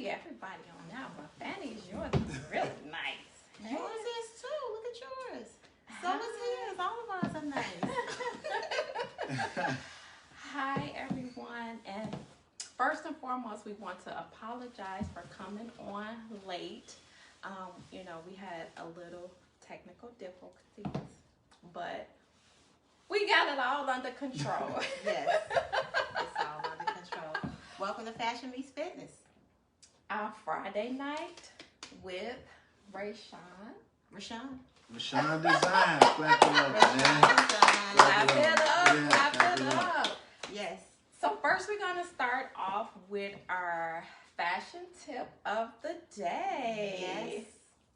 see everybody on that one. Fanny's yours is really nice. Yours is too. Look at yours. So is his. All of ours are nice. Hi, everyone. And first and foremost, we want to apologize for coming on late. We had a little technical difficulties, but we got it all under control. Yes, it's all under control. Welcome to Fashion Meets Fitness. Our Friday night with Rashaun. Rashaun Design. Clap it up, man. Clap it up. Clap it up. Yes. So first we're going to start off with our fashion tip of the day. Yes.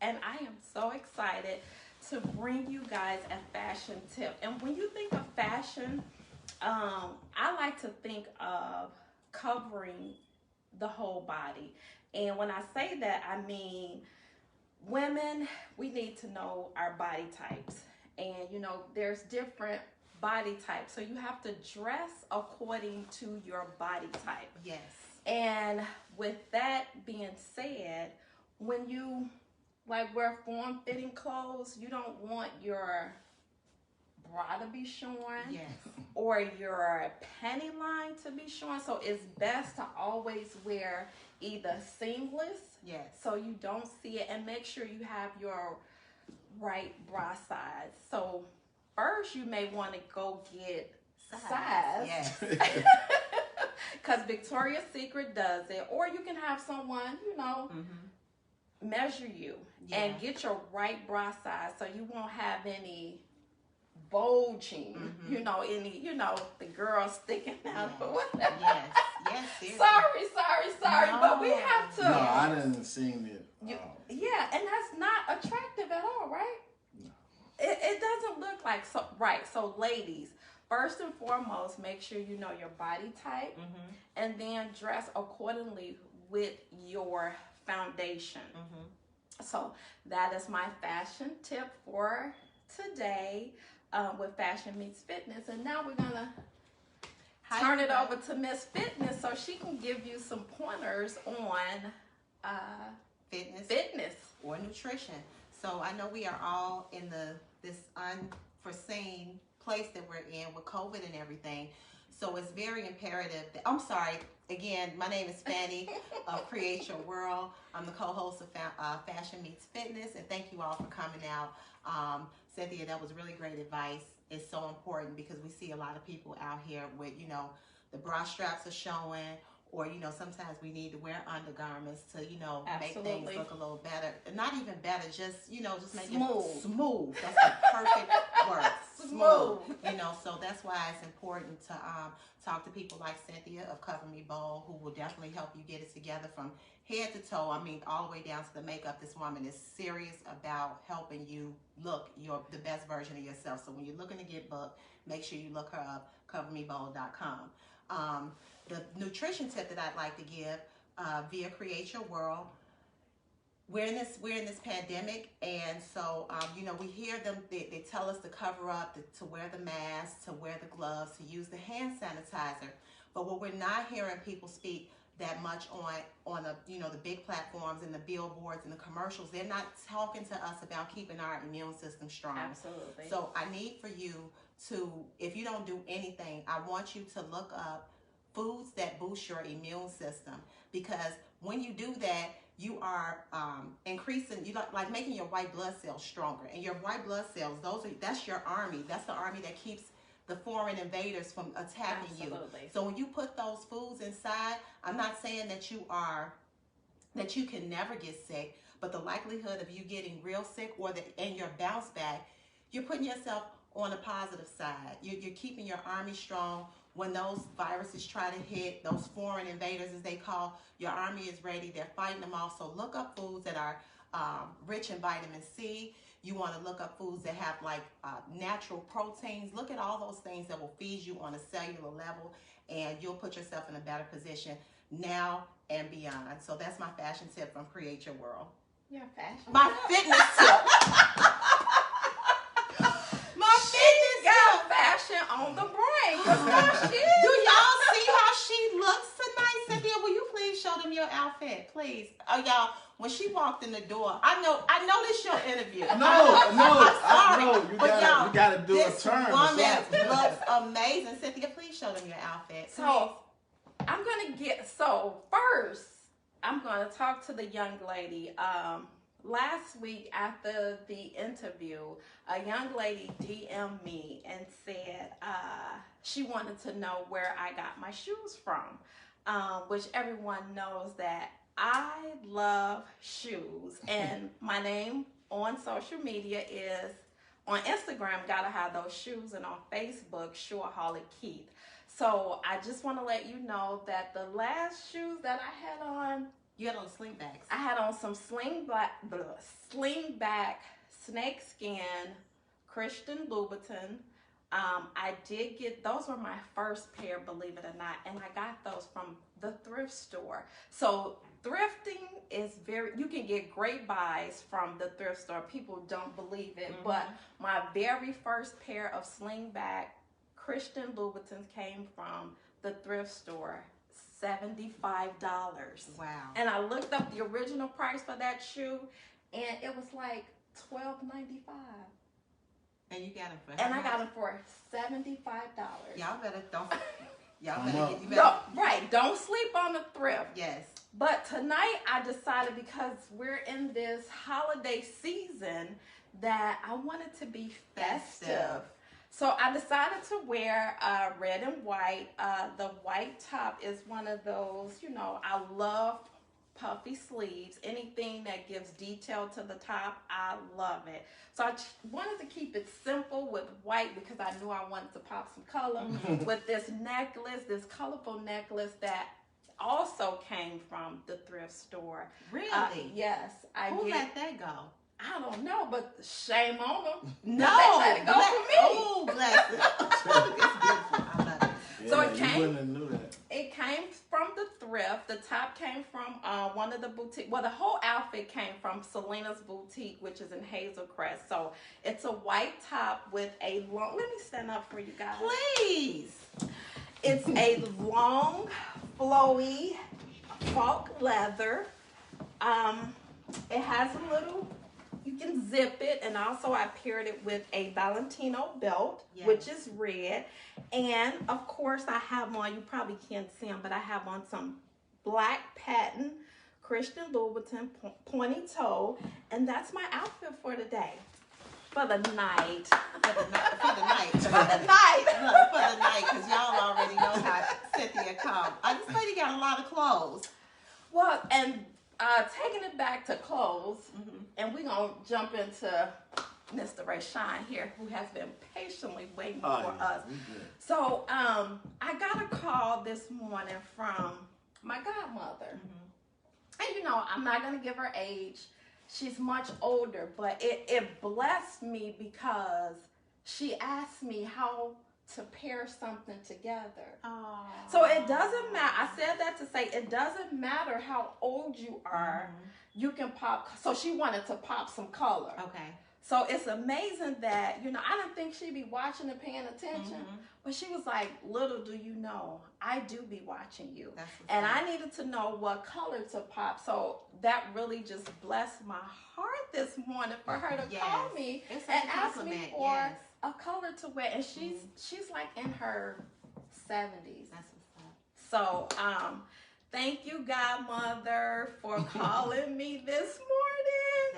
And I am so excited to bring you guys a fashion tip. And when you think of fashion, I like to think of covering the whole body. And when I say that, I mean women, we need to know our body types. And there's different body types. So you have to dress according to your body type. Yes. And with that being said, when you wear form-fitting clothes, you don't want your bra to be showing. Yes. Or your panty line to be showing. So it's best to always wear either seamless. Yes. So you don't see it, and make sure you have your right bra size. So first you may want to go get size. Yes. Because Victoria's Secret does it. Or you can have someone, measure you and get your right bra size so you won't have any bulging, the girl sticking out or whatever. Yes, seriously. Sorry, No. but we have to. No, I didn't seen it. Yeah, and that's not attractive at all, right? No. It doesn't look like so. Right. So, ladies, first and foremost, make sure you know your body type, and then dress accordingly with your foundation. So that is my fashion tip for today with Fashion Meets Fitness. And now we're gonna turn it over to Miss Fitness so she can give you some pointers on fitness or nutrition. So I know we are all in this unforeseen place that we're in with COVID and everything. So it's very imperative that, I'm sorry, again, my name is Fanny of Create Your World. I'm the co-host of Fashion Meets Fitness, and thank you all for coming out. Cynthia, that was really great advice. It's so important because we see a lot of people out here with, the bra straps are showing, or, sometimes we need to wear undergarments to, make things look a little better. Not even better, just make it smooth. That's the perfect word. Smooth. So that's why it's important to talk to people like Cynthia of Cover Me Bold, who will definitely help you get it together from head to toe. I mean, all the way down to the makeup. This woman is serious about helping you look the best version of yourself. So when you're looking to get booked, make sure you look her up, covermebold.com. The nutrition tip that I'd like to give via Create Your World. We're in this pandemic, and so we hear them. They tell us to cover up, to wear the mask, to wear the gloves, to use the hand sanitizer. But what we're not hearing people speak that much on the big platforms and the billboards and the commercials, they're not talking to us about keeping our immune system strong. Absolutely. So I need for you to, if you don't do anything, I want you to look up foods that boost your immune system, because when you do that, you are increasing, like making your white blood cells stronger. And your white blood cells, that's your army. That's the army that keeps the foreign invaders from attacking you. So when you put those foods inside, I'm not saying that you can never get sick, but the likelihood of you getting real sick and your bounce back, you're putting yourself on the positive side. You're keeping your army strong. When those viruses try to hit, those foreign invaders as they call, your army is ready. They're fighting them off. So look up foods that are rich in vitamin C. You want to look up foods that have natural proteins. Look at all those things that will feed you on a cellular level, and you'll put yourself in a better position now and beyond. So that's my fashion tip from Create Your World. Your fashion My fitness tip. got fashion on the brain. Do y'all see how she looks tonight, Cynthia? Will you please show them your outfit, please. Oh, y'all, when she walked in the door, I know this your interview. You gotta do a turn. This woman looks amazing. Cynthia, please show them your outfit. Please. So first, I'm gonna talk to the young lady. Last week after the interview, a young lady DM'd me and said she wanted to know where I got my shoes from, which everyone knows that I love shoes, and my name on social media is, on Instagram, Gotta Have Those Shoes, and on Facebook, Shoeaholic Keith. So I just want to let you know that the last shoes that I had on, you had on slingbacks. I had on some slingback snakeskin Christian Louboutin. I did get, those were my first pair, believe it or not, and I got those from the thrift store. So thrifting is you can get great buys from the thrift store. People don't believe it, but my very first pair of slingback Christian Louboutins came from the thrift store. $75. Wow. And I looked up the original price for that shoe, and it was like $12.95. And you got them for I got them for $75. Y'all better Don't sleep on the thrift. Yes. But tonight I decided, because we're in this holiday season, that I wanted to be festive. So I decided to wear red and white. The white top is one of those, I love puffy sleeves. Anything that gives detail to the top, I love it. So I wanted to keep it simple with white because I knew I wanted to pop some color with this necklace, this colorful necklace that also came from the thrift store. Really? Yes. Who let that go? I don't know, but shame on them. No, they let it go for me. Oh, bless it. It's beautiful. I love it. Yeah, So it came from the thrift. The top came from one of the boutique. Well, the whole outfit came from Selena's Boutique, which is in Hazel Crest. So it's a white top with a long. Let me stand up for you guys, please. It's a long, flowy faux leather. It has a little. You can zip it, and also I paired it with a Valentino belt, which is red. And of course, I have on, you probably can't see them, but I have on some black patent Christian Louboutin pointy toe, and that's my outfit for today. For the night. For the night, because y'all already know how Cynthia comes. This lady got a lot of clothes. Well, and taking it back to clothes, and we're going to jump into Mr. Rashaun here, who has been patiently waiting for us. So I got a call this morning from my godmother. And I'm not going to give her age. She's much older, but it blessed me because she asked me how to pair something together. So it doesn't matter. I said that to say it doesn't matter how old you are. You can pop. So she wanted to pop some color. Okay. So it's amazing that, I didn't think she'd be watching and paying attention, but she was like, little do you know, I do be watching you. And I needed to know what color to pop. So that really just blessed my heart this morning for her to call me and ask me for a color to wear. And she's like in her 70s. That's what's up. So thank you, godmother, for calling me this morning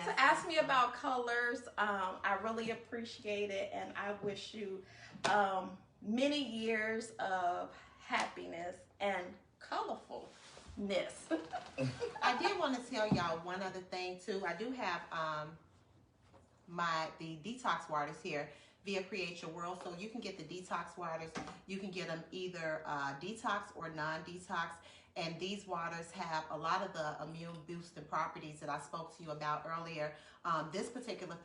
to ask me about colors. I really appreciate it, and I wish you many years of happiness and colorfulness. I did want to tell y'all one other thing too. I do have the detox waters here via Create Your World, so you can get the detox waters. You can get them either detox or non-detox. And these waters have a lot of the immune boosting properties that I spoke to you about earlier. This particular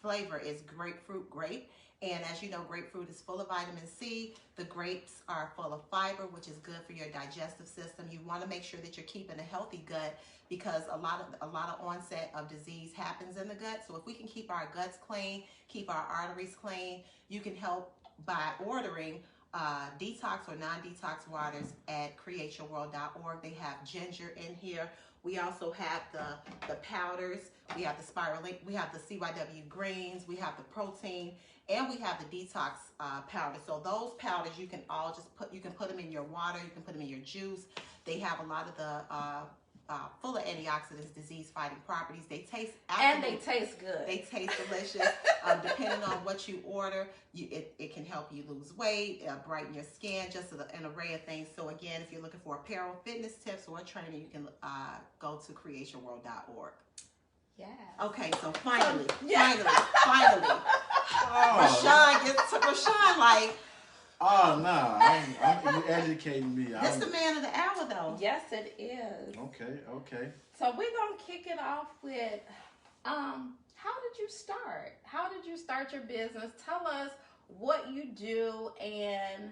flavor is grapefruit grape. And as you know, grapefruit is full of vitamin C. The grapes are full of fiber, which is good for your digestive system. You want to make sure that you're keeping a healthy gut because a lot of onset of disease happens in the gut. So if we can keep our guts clean, keep our arteries clean, you can help by ordering detox or non-detox waters at createyourworld.org. They have ginger in here. We also have the powders. We have the spirulate. We have the CYW greens. We have the protein, and we have the detox powder. So those powders you can all just put. You can put them in your water. You can put them in your juice. They have a lot of the full of antioxidants, disease-fighting properties. They taste and they taste good. They taste delicious. Depending on what you order, it can help you lose weight, brighten your skin, just an array of things. So again, if you're looking for apparel, fitness tips, or training, you can go to createyourworld.org. Yeah. Okay, so finally, Oh, Rashaun, like. Oh no, you educating me. That's the man of the hour, though. Yes, it is. Okay. So we're gonna kick it off with, how did you start? How did you start your business? Tell us what you do and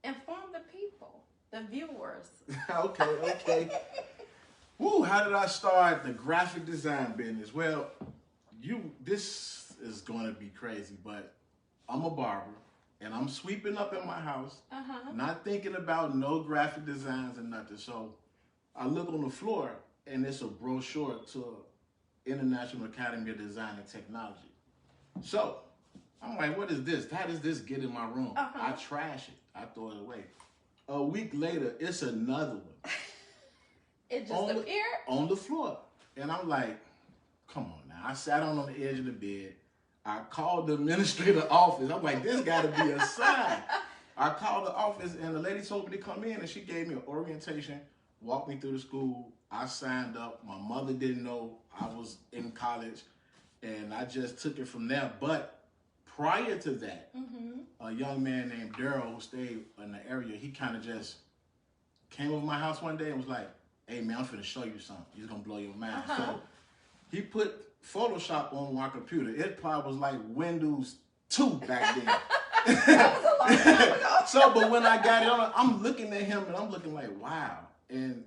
inform the people, the viewers. Okay. Woo! How did I start the graphic design business? Well, this is gonna be crazy, but I'm a barber. And I'm sweeping up in my house, not thinking about no graphic designs and nothing. So I look on the floor, and it's a brochure to International Academy of Design and Technology. So I'm like, what is this? How does this get in my room? I trash it. I throw it away. A week later, it's another one. It just appeared? On the floor. And I'm like, come on now. I sat on the edge of the bed. I called the administrative office. I'm like, this got to be a sign. I called the office, and the lady told me to come in, and she gave me an orientation, walked me through the school. I signed up. My mother didn't know I was in college, and I just took it from there. But prior to that, a young man named Daryl, who stayed in the area, he kind of just came over my house one day and was like, hey, man, I'm finna show you something. It's going to blow your mind. So he put Photoshop on my computer. It probably was like Windows 2 back then. So, but when I got it on, I'm looking at him and I'm looking like, wow. And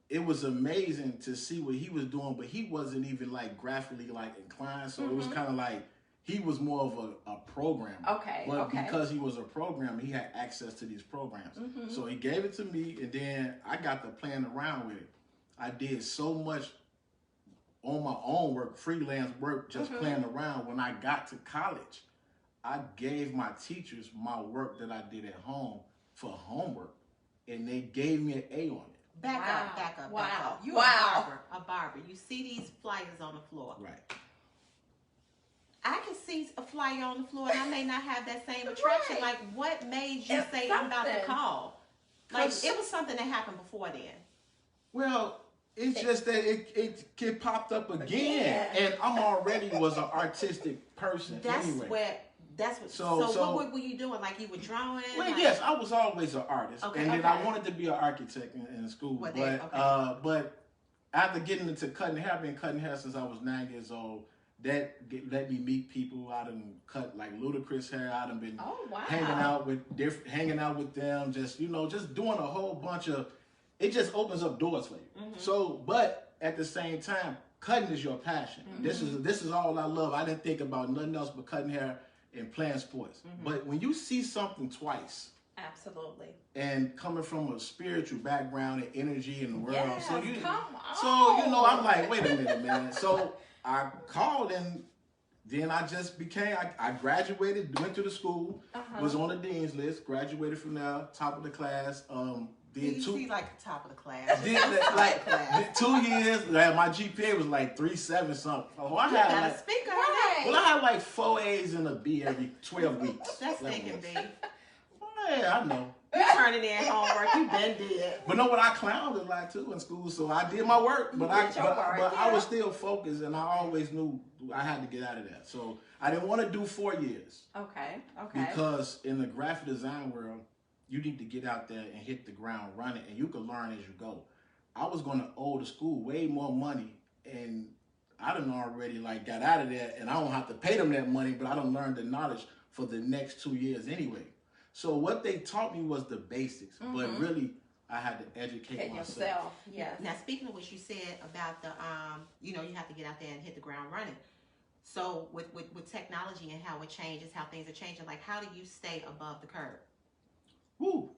it was amazing to see what he was doing, but he wasn't even like graphically like inclined. So it was kind of like, he was more of a programmer. But because he was a programmer, he had access to these programs. So he gave it to me, and then I got to playing around with it. I did so much on my own work, freelance work, just playing around. When I got to college, I gave my teachers my work that I did at home for homework, and they gave me an A on it. Back up. You're a barber. You see these flyers on the floor. Right. I can see a flyer on the floor, and I may not have that same attraction. Like, what made you say I'm about to call? Like, it was something that happened before then. Well, it's just that it popped up again, and I'm already was an artistic person anyway. So what were you doing? Like, you were drawing? Well, yes, I was always an artist, and then I wanted to be an architect in school. But after getting into cutting hair, been cutting hair since I was 9 years old. That let me meet people. I done cut like Ludacris hair. I done been hanging out with them. Just just doing a whole bunch of. It just opens up doors for you. So, but at the same time, cutting is your passion. This is all I love. I didn't think about nothing else but cutting hair and playing sports. But when you see something twice, absolutely, and coming from a spiritual background and energy in the world, so I'm like, wait a minute, man. So I called, and then I just became. I graduated, went to the school, was on the dean's list, graduated from there, top of the class. You see, like the top of the class. Did 2 years. My GPA was like 3.7 something. Oh, I had like 4 A's and a B every 12 weeks. That's thinking B. Yeah, I know. You turning in homework. You been did. But know what? I clowned a lot too in school, so I did my work. But I was still focused, and I always knew I had to get out of that. So I didn't want to do 4 years. Okay. Because in the graphic design world, you need to get out there and hit the ground running, and you can learn as you go. I was going to owe the school way more money, and I done already got out of that, and I don't have to pay them that money, but I done learned the knowledge for the next 2 years anyway. So what they taught me was the basics, but really I had to educate myself. Yes. Now, speaking of what you said about the, you have to get out there and hit the ground running. So with technology and how it changes, how things are changing, like how do you stay above the curve? woo,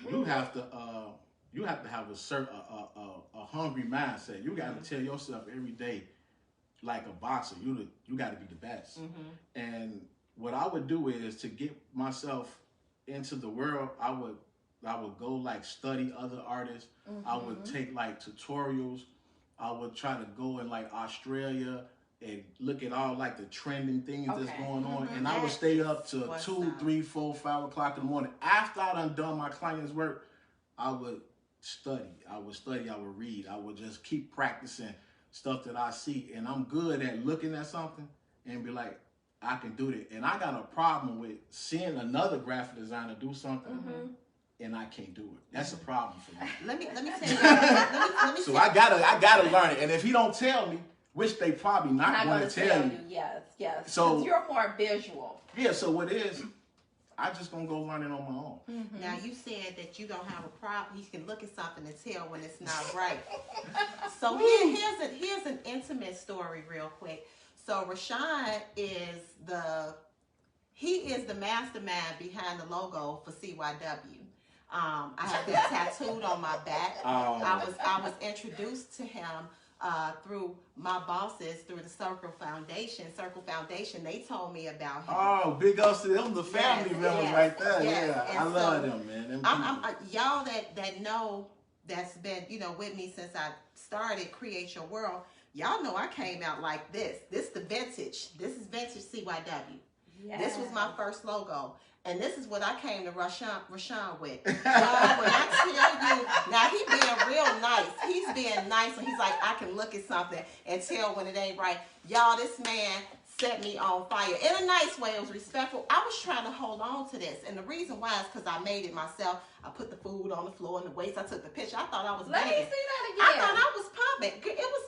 you have to have a certain a hungry mindset. You got to tell yourself every day, like a boxer, you got to be the best. And what I would do is to get myself into the world, I would go like study other artists. I would take like tutorials. I would try to go in like Australia and look at all like the trending things that's going on. And I would stay up to 2, 3, 4, 5 o'clock in the morning. After I done my client's work, I would study. I would read. I would just keep practicing stuff that I see. And I'm good at looking at something and be like, I can do that. And I got a problem with seeing another graphic designer do something and I can't do it. That's a problem for me. Let me tell you. So I gotta learn it. And if he don't tell me, which they probably not going to tell you. Yes. So you're more visual. Yeah. So what is? I just gonna go learn it on my own. Now you said that you don't have a problem. You can look at something and tell when it's not right. So here's an intimate story, real quick. So Rashaun is the mastermind behind the logo for CYW. I have that tattooed on my back. I was introduced to him through my bosses, through the Circle Foundation. Circle Foundation, they told me about him. Oh, big ups to them, the family members right there. Yes. Yeah, I love them, man. Y'all that know, that's been with me since I started Create Your World. Y'all know I came out like this. This the vintage. This is vintage CYW. Yes. This was my first logo. And this is what I came to Rashaun with. When I tell you, now he being real nice. He's being nice, and he's like, I can look at something and tell when it ain't right. Y'all, this man set me on fire. In a nice way, it was respectful. I was trying to hold on to this. And the reason why is because I made it myself. I put the food on the floor and the waist. I took the picture. I thought I was Let me begging. see that again. I thought I was pumping. It was...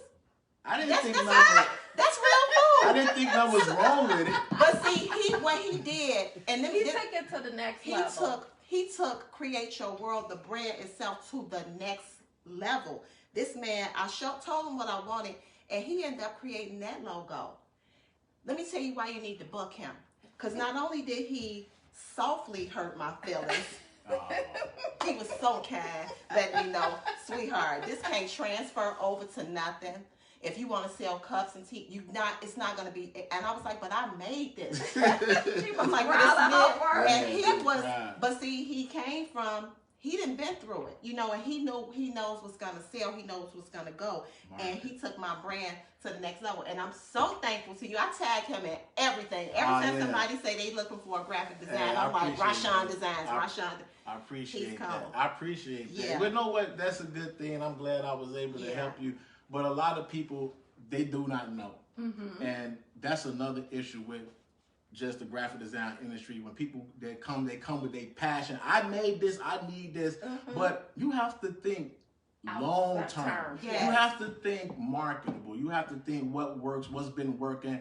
That's real food. I didn't think that was wrong with it. But see, what he did, and then he took it to the next level. He took Create Your World, the brand itself, to the next level. This man, told him what I wanted, and he ended up creating that logo. Let me tell you why you need to book him. Because not only did he softly hurt my feelings, he was so kind, letting me know, sweetheart, this can't transfer over to nothing. If you want to sell cups and tea, it's not going to be. And I was like, but I made this. I'm like, but see, he came from, he didn't been through it, and he knows what's going to sell. He knows what's going to go. Right. And he took my brand to the next level. And I'm so thankful to you. I tagged him in everything. Every time somebody say they looking for a graphic design, I'm like, Rashaun Designs, Rashaun. I appreciate that. I appreciate that. But you know what? That's a good thing. I'm glad I was able to help you. But a lot of people, they do not know. And that's another issue with just the graphic design industry. When people, they come with their passion. I made this, I need this. But you have to think long term. You have to think marketable. You have to think what works, what's been working.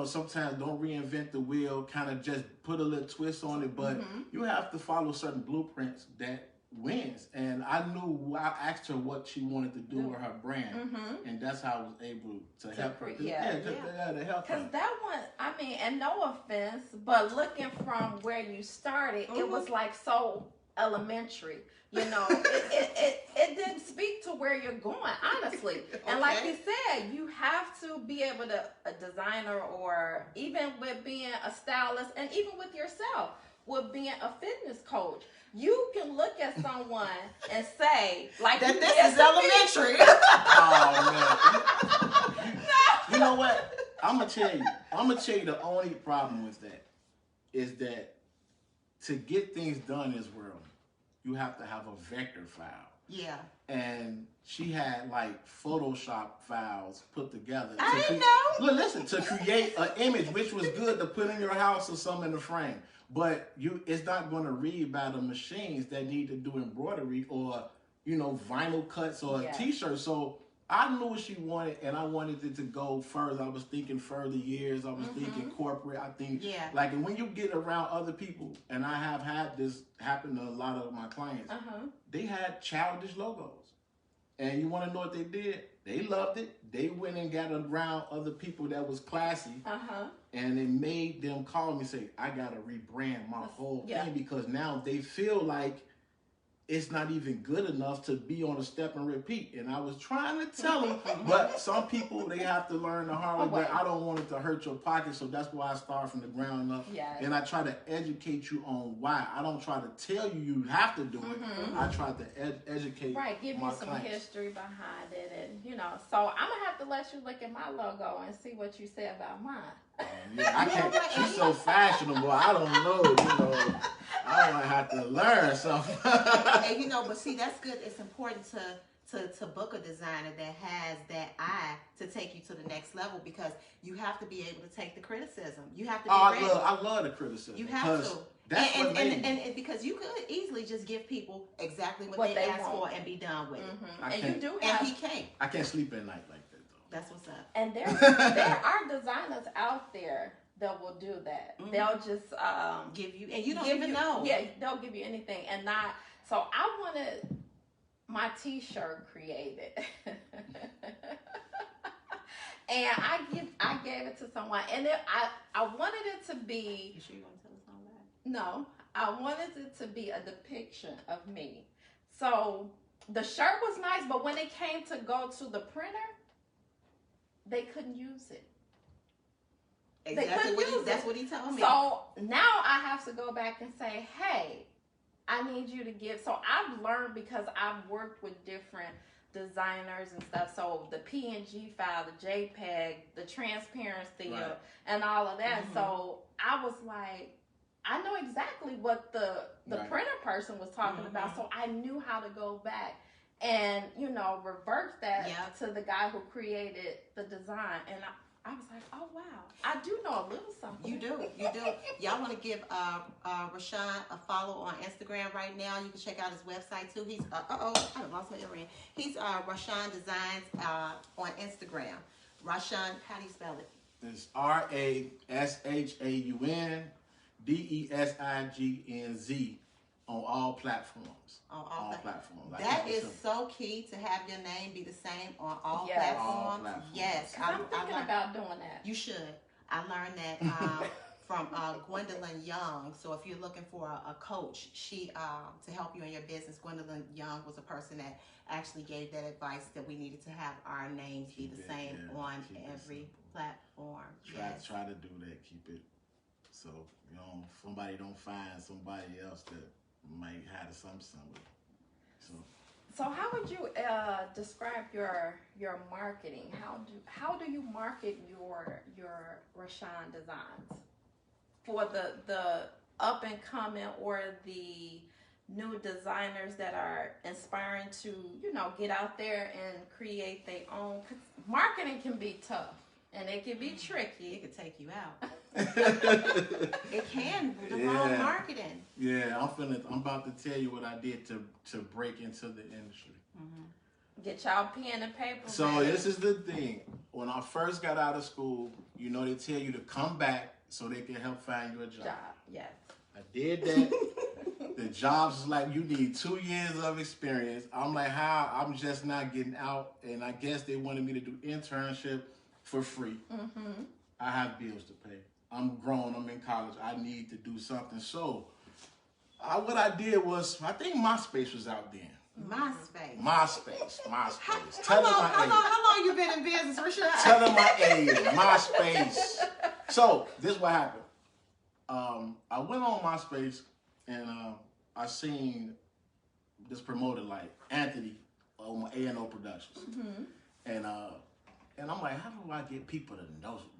Sometimes don't reinvent the wheel, kind of just put a little twist on it. But you have to follow certain blueprints that wins. And I asked her what she wanted to do with her brand, and that's how I was able to help her. To help her. Because that one, and no offense, but looking from where you started, it was like so elementary. It didn't speak to where you're going, honestly. And like you said, you have to be able to, a designer, or even with being a stylist, and even with yourself, with being a fitness coach, you can look at someone and say, like, that this is elementary. Oh man. You know what? I'm gonna tell you the only problem with that is that to get things done in this world, you have to have a vector file. Yeah. And she had like Photoshop files put together. I didn't know. Look, listen, to create an image, which was good to put in your house or something in the frame. But it's not going to read by the machines that need to do embroidery or, vinyl cuts or a t-shirt. So I knew what she wanted, and I wanted it to go further. I was thinking further years. I was thinking corporate. I think, and when you get around other people, and I have had this happen to a lot of my clients, they had childish logos. And you want to know what they did? They loved it. They went and got around other people that was classy, and it made them call me and say, "I gotta rebrand my whole thing because now they feel like it's not even good enough to be on a step and repeat." And I was trying to tell them, but some people, they have to learn the hard way. But I don't want it to hurt your pocket, so that's why I start from the ground up. And I try to educate you on why. I don't try to tell you you have to do it. I try to educate give you some clients. history behind it, and so I'm gonna have to let you look at my logo and see what you say about mine. I can't. She's so fashionable. I don't know. I might have to learn something. And but see, that's good. It's important to book a designer that has that eye to take you to the next level, because you have to be able to take the criticism. You have to be ready. I love the criticism. You have to. That's and because you could easily just give people exactly what they ask for and be done with it. And you do have. And he can't. I can't sleep at night like that though. That's what's up. And there are designers out there that will do that. They'll just give you, and you don't even know. Yeah, they'll give you anything and not. So I wanted my T-shirt created, and I gave it to someone, and I wanted it to be. You sure you want to tell us all that? No, I wanted it to be a depiction of me. So the shirt was nice, but when it came to go to the printer, they couldn't use it. Exactly that's what he told me. So now I have to go back and say, hey, I need you to give. So I've learned, because I've worked with different designers and stuff. So the PNG file, the JPEG, the transparency, and all of that. So I was like, I know exactly what the printer person was talking about. So I knew how to go back and, revert that to the guy who created the design. And I was like, oh, wow. I do know a little something. You do. Y'all want to give Rashaun a follow on Instagram right now. You can check out his website, too. He's, I lost my earring. He's Rashaun Designs on Instagram. Rashaun, how do you spell it? It's RASHAUNDESIGNZ on all platforms. On all platforms. That is so key, to have your name be the same on all platforms. Yes. I'm thinking about doing that. You should. I learned that from Gwendolyn Young. So if you're looking for a coach, she to help you in your business, Gwendolyn Young was a person that actually gave that advice, that we needed to have our names be the same on every platform. Try to do that. Keep it so somebody don't find somebody else that might have something with it. So how would you describe your marketing? How do you market your Rashaun designs for the up and coming or the new designers that are aspiring to get out there and create their own? 'Cause marketing can be tough and it can be tricky. It could take you out. It can, the wrong marketing. Yeah, I'm about to tell you what I did to break into the industry. Get y'all pen and paper. So this is the thing. When I first got out of school, they tell you to come back so they can help find you a job. Yes. I did that. The jobs is like, you need 2 years of experience. I'm like, how? I'm just not getting out. And I guess they wanted me to do internship for free. I have bills to pay. I'm grown. I'm in college. I need to do something. So what I did was, I think MySpace was out then. MySpace. How long you been in business, Rashaun? Tell them my age. MySpace. So this is what happened. I went on MySpace and I seen this promoter like Anthony on my A&O Productions, and I'm like, how do I get people to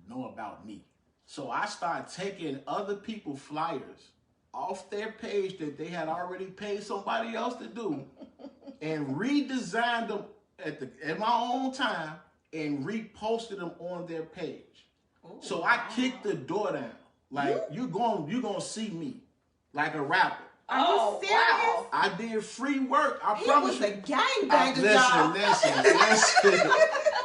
know about me? So I started taking other people's flyers off their page that they had already paid somebody else to do, and redesigned them at my own time and reposted them on their page. Ooh, so I kicked the door down. Like, you gonna see me like a rapper. Are you serious? Wow. I did free work. I promise you. He was a gangbanger.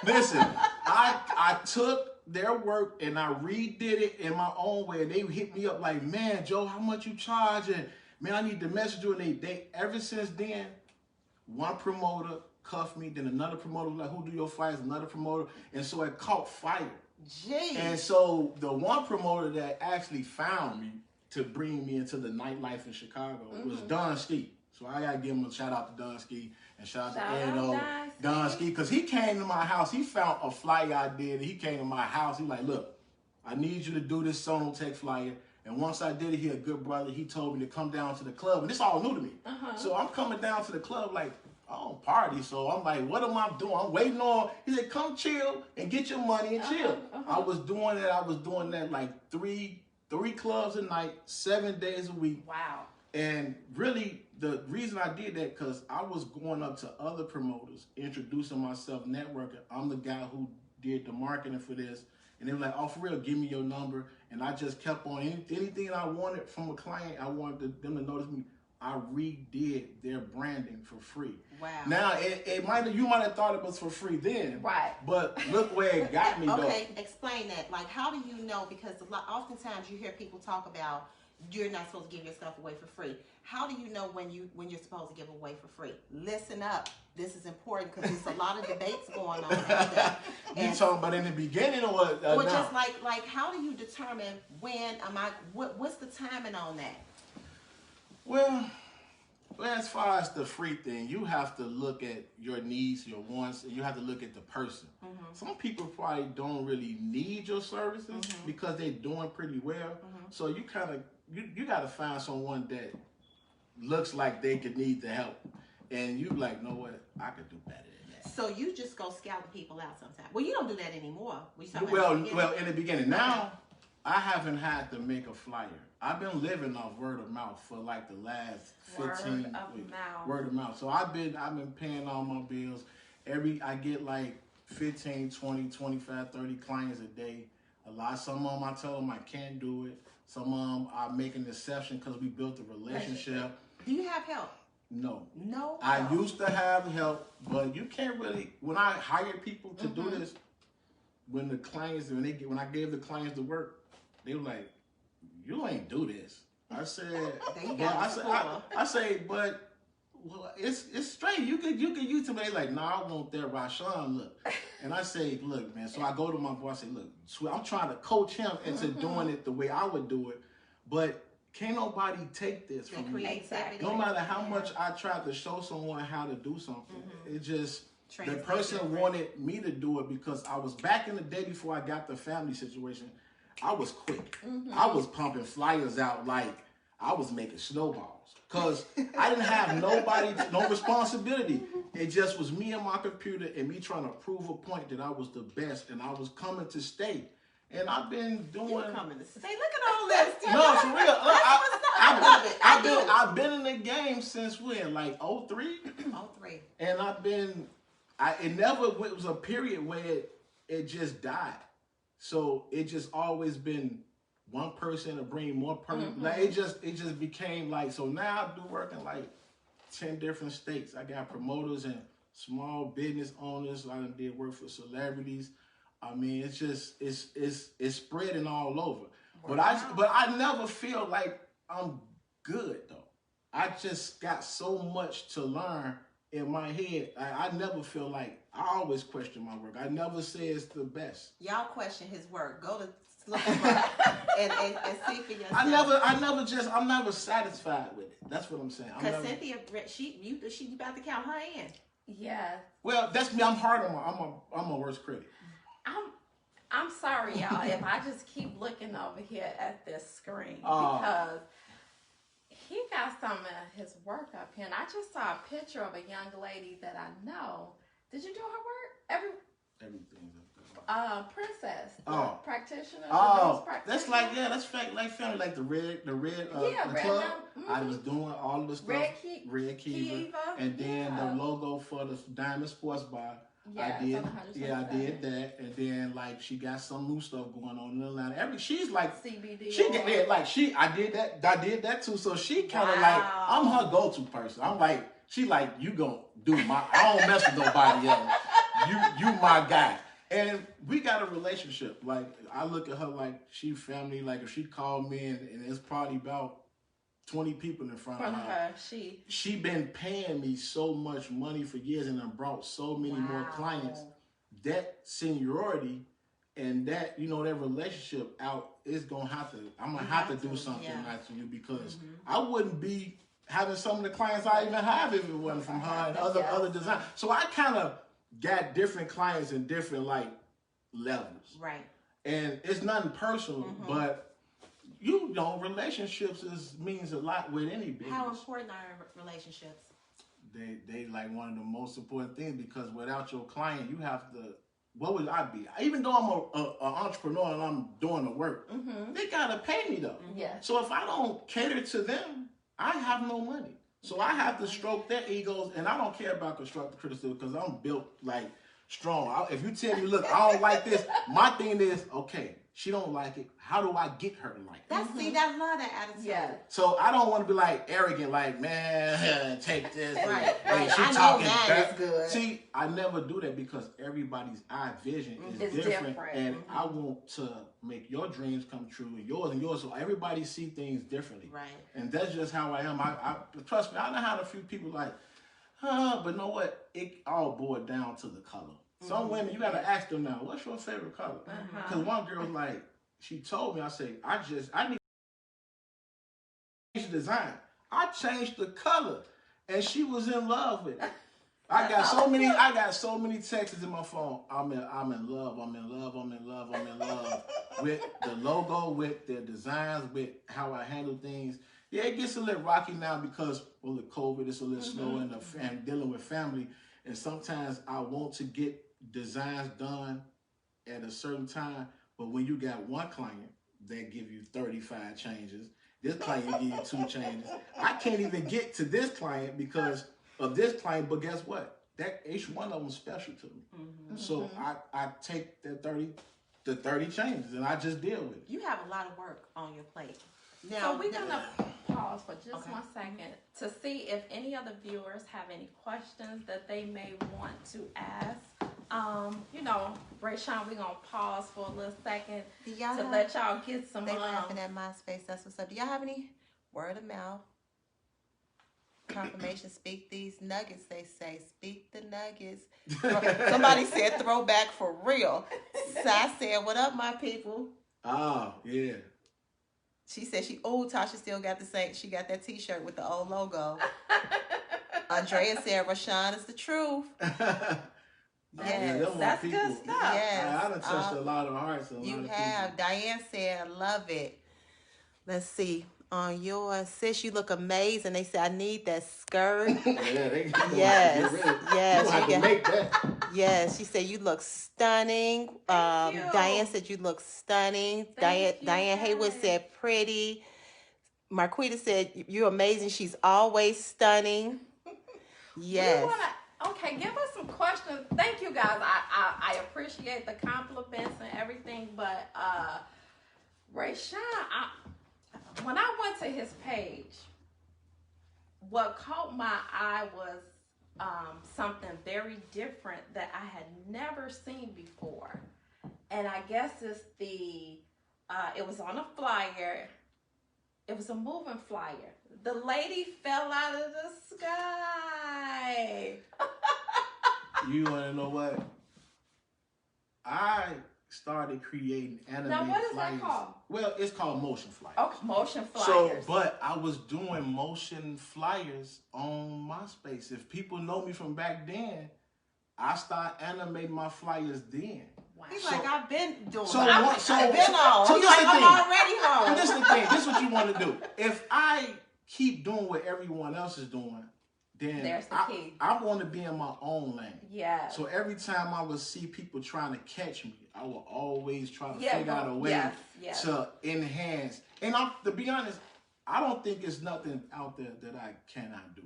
Listen. I took their work and I redid it in my own way. And they hit me up like, man, Joe, how much you charge? And man, I need to message you. And they ever since then, one promoter cuff me. Then another promoter was like, who do your fights? Another promoter. And so it caught fire. Jeez. And so the one promoter that actually found me to bring me into the nightlife in Chicago was Don Ski. So I gotta give him a shout out to Don Ski and shout out to Edo. Don Ski, because he came to my house. He found a flyer I did. And he came to my house. He like, look, I need you to do this Sonotech flyer. And once I did it, he a good brother. He told me to come down to the club. And this all new to me. So I'm coming down to the club like, oh, party. So I'm like, what am I doing? I'm waiting on. He said, come chill and get your money and chill. I was doing that. I was doing that like three clubs a night, 7 days a week. Wow. And really, the reason I did that, because I was going up to other promoters, introducing myself, networking. I'm the guy who did the marketing for this. And they were like, oh, for real, give me your number. And I just kept on anything I wanted from a client, I wanted them to notice me. I redid their branding for free. Wow. Now, you might have thought it was for free then. Right. But look where it got me, though. Okay, explain that. Like, how do you know? Because oftentimes you hear people talk about you're not supposed to give your stuff away for free. How do you know when you're supposed to give away for free? Listen up. This is important because there's a lot of debates going on out there. You talking about in the beginning or what? Well, now? just like how do you determine when what's the timing on that? Well, as far as the free thing, you have to look at your needs, your wants, and you have to look at the person. Some people probably don't really need your services because they're doing pretty well. So you kind of you got to find someone that looks like they could need the help, and you like, know what, I could do better than that. So you just go scouting people out sometimes. Well, you don't do that anymore. Well, in the beginning. Now, I haven't had to make a flyer. I've been living off word of mouth for like the last 15 weeks. Word of mouth. So I've been paying all my bills. I get like 15, 20, 25, 30 clients a day. Some of them I tell them I can't do it. Some of them I make an exception because we built a relationship. Do you have help? No. No. I used to have help, but you can't really. When I hire people to do this, when I gave the clients the work, they were like, "You ain't do this." I said, I say, but well, it's straight. You could use it. They like, nah, I want that Rashaun look. And I say, look, man. So I go to my boss. I say, look, I'm trying to coach him into doing it the way I would do it, but can't nobody take this from me. Exactly. No matter how much I tried to show someone how to do something, it just the person wanted me to do it because I was back in the day before I got the family situation. I was quick. I was pumping flyers out like I was making snowballs because I didn't have no responsibility. It just was me and my computer and me trying to prove a point that I was the best and I was coming to stay. And I've been doing. You're coming to stay. Look at all this. No, for real. I've been in the game since when? Like 03? 03. And it was a period where it just died. So it just always been one person to bring more person. Like it just became like, so now I do work in like 10 different states. I got promoters and small business owners. I did work for celebrities. I mean, it's spreading all over. But I never feel like I'm good though. I just got so much to learn in my head. I never feel like, I always question my work. I never say it's the best. Y'all question his work. Go to look him up and see for yourself. I'm never satisfied with it. That's what I'm saying. Because Cynthia, she about to count her in. Yeah. Well, that's me. I'm hard on I'm a worst critic. I'm sorry, y'all, if I just keep looking over here at this screen because he got some of his work up here, and I just saw a picture of a young lady that I know. Did you do her work? Everything's Princess, practitioner. That's like that's like family, like the red club. I was doing all the stuff. Red Kiva, and then the logo for the Diamond Sports Bar. Yeah, I did that, and then like she got some new stuff going on in Atlanta. She's like CBD. I did that too. So she kind of like I'm her go-to person. I'm like she like you gonna do my. I don't mess with nobody else. You my guy, and we got a relationship. Like I look at her like she family. Like if she called me and it's probably about 20 people in front of From her. her, She been paying me so much money for years and then brought so many more clients. That seniority and that, you know, that relationship out is gonna have to. I'm gonna have to do something nice for you because I wouldn't be having some of the clients I even have if it wasn't from her and other design. So I kind of got different clients in different like levels. Right. And it's nothing personal, but you know, relationships means a lot with any business. How important are relationships? They like one of the most important things because without your client, you have to. What would I be? Even though I'm an entrepreneur and I'm doing the work, they gotta pay me though. Yeah. So if I don't cater to them, I have no money. So I have to stroke their egos, and I don't care about constructive criticism because I'm built like strong. If you tell me, look, I don't like this, my thing is, okay, she don't like it. How do I get her to like it? That's see, I love that attitude. Yeah. So I don't want to be like arrogant, like, man, take this. Right. Hey, she I know talking that back. is good. See, I never do that because everybody's eye vision is different. And I want to make your dreams come true and yours. So everybody see things differently. Right. And that's just how I am. I trust me, I know how a few people like, but you know what? It all boiled down to the color. Some women, you got to ask them now, what's your favorite color? Because one girl was like, she told me, I said, I need to change the design. I changed the color, and she was in love with it. I got so many texts in my phone. I'm in love with the logo, with the designs, with how I handle things. Yeah, it gets a little rocky now because of the COVID. It's a little slow and dealing with family. And sometimes I want to get designs done at a certain time, but when you got one client that give you 35 changes, this client give you 2 changes. I can't even get to this client because of this client, but guess what? That each one of them is special to me. So I take that 30 changes and I just deal with it. You have a lot of work on your plate. Now, so we're gonna pause for just 1 second to see if any other viewers have any questions that they may want to ask. You know, Rashaun, we're gonna pause for a little second to let y'all get some. They laughing at MySpace. That's what's up. Do y'all have any word of mouth confirmation? Speak these nuggets. They say speak the nuggets. Somebody said throwback for real. So I said, "What up, my people?" Oh yeah. She said Tasha still got the same. She got that T-shirt with the old logo. Andrea said, Rashaun is the truth. Yes, yeah, that's good stuff. Yes. I done touched a lot of hearts. You have. Diane said, love it. Let's see. On yours, sis, you look amazing. They said, I need that skirt. Yes. You make that. Yes, she said, you look stunning. Diane said, you look stunning. Diane Haywood said, pretty. Marquita said, you're amazing. She's always stunning. Yes. Okay, give us some questions. Thank you, guys. I appreciate the compliments and everything, but Rashaun, when I went to his page, what caught my eye was something very different that I had never seen before. And I guess it's it was on a flyer. It was a moving flyer. The lady fell out of the sky. You want to know what? I started creating animated flyers. Now, what is that called? Well, it's called motion flyers. Oh, motion flyers. So, but I was doing motion flyers on MySpace. If people know me from back then, I started animating my flyers then. Wow. He's like, I've been doing So, I've been on. So He's like, I'm already home. And this is the thing. This is what you want to do. If I keep doing what everyone else is doing, then there's the key. I want to be in my own lane. Yeah. So every time I would see people trying to catch me, I would always try to figure out a way to enhance. And to be honest, I don't think it's nothing out there that I cannot do.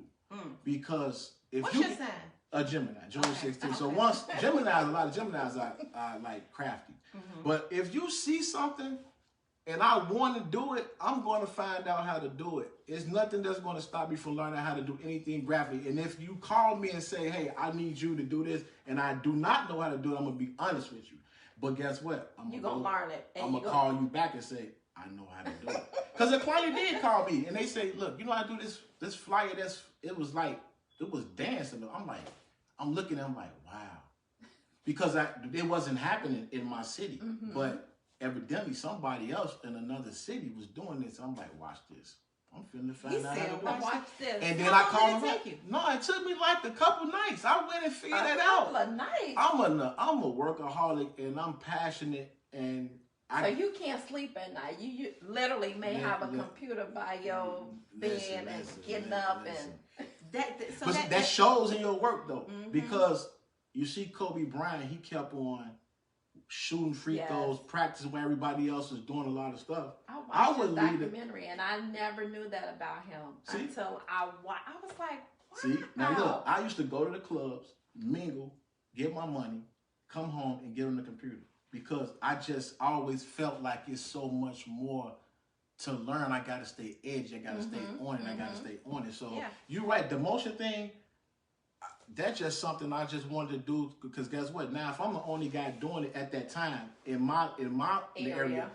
Because if What's you your sign? A Gemini, June 16th. So once a lot of Geminis are like crafty. But if you see something and I want to do it, I'm going to find out how to do it. It's nothing that's going to stop me from learning how to do anything graphic. And if you call me and say, hey, I need you to do this, and I do not know how to do it, I'm going to be honest with you. But guess what? You're going to learn it. I'm going to call you back and say, I know how to do it. Because the client did call me and they say, look, you know how to do this flyer it was dancing. I'm looking at them like, wow. Because it wasn't happening in my city. But evidently somebody else in another city was doing this. I'm like, watch this. I'm finna find out how to do it. Watch this. And And then I called him. No, it took me like a couple nights. I went and figured that out. A couple of nights. I'm a workaholic and I'm passionate and so you can't sleep at night. You literally may have a computer by your bed and getting up and that shows in your work though, because you see Kobe Bryant, he kept on shooting free throws, practicing when everybody else was doing a lot of stuff. I watched his documentary and I never knew that about him until I was like, wow. See, now look, I used to go to the clubs, mingle, get my money, come home and get on the computer. Because I just always felt like it's so much more to learn. I got to stay edgy. I got to stay on it. I got to stay on it. So you're right. The motion thing, that's just something I just wanted to do. Because guess what? Now, if I'm the only guy doing it at that time in my area,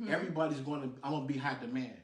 everybody's I'm going to be high demand.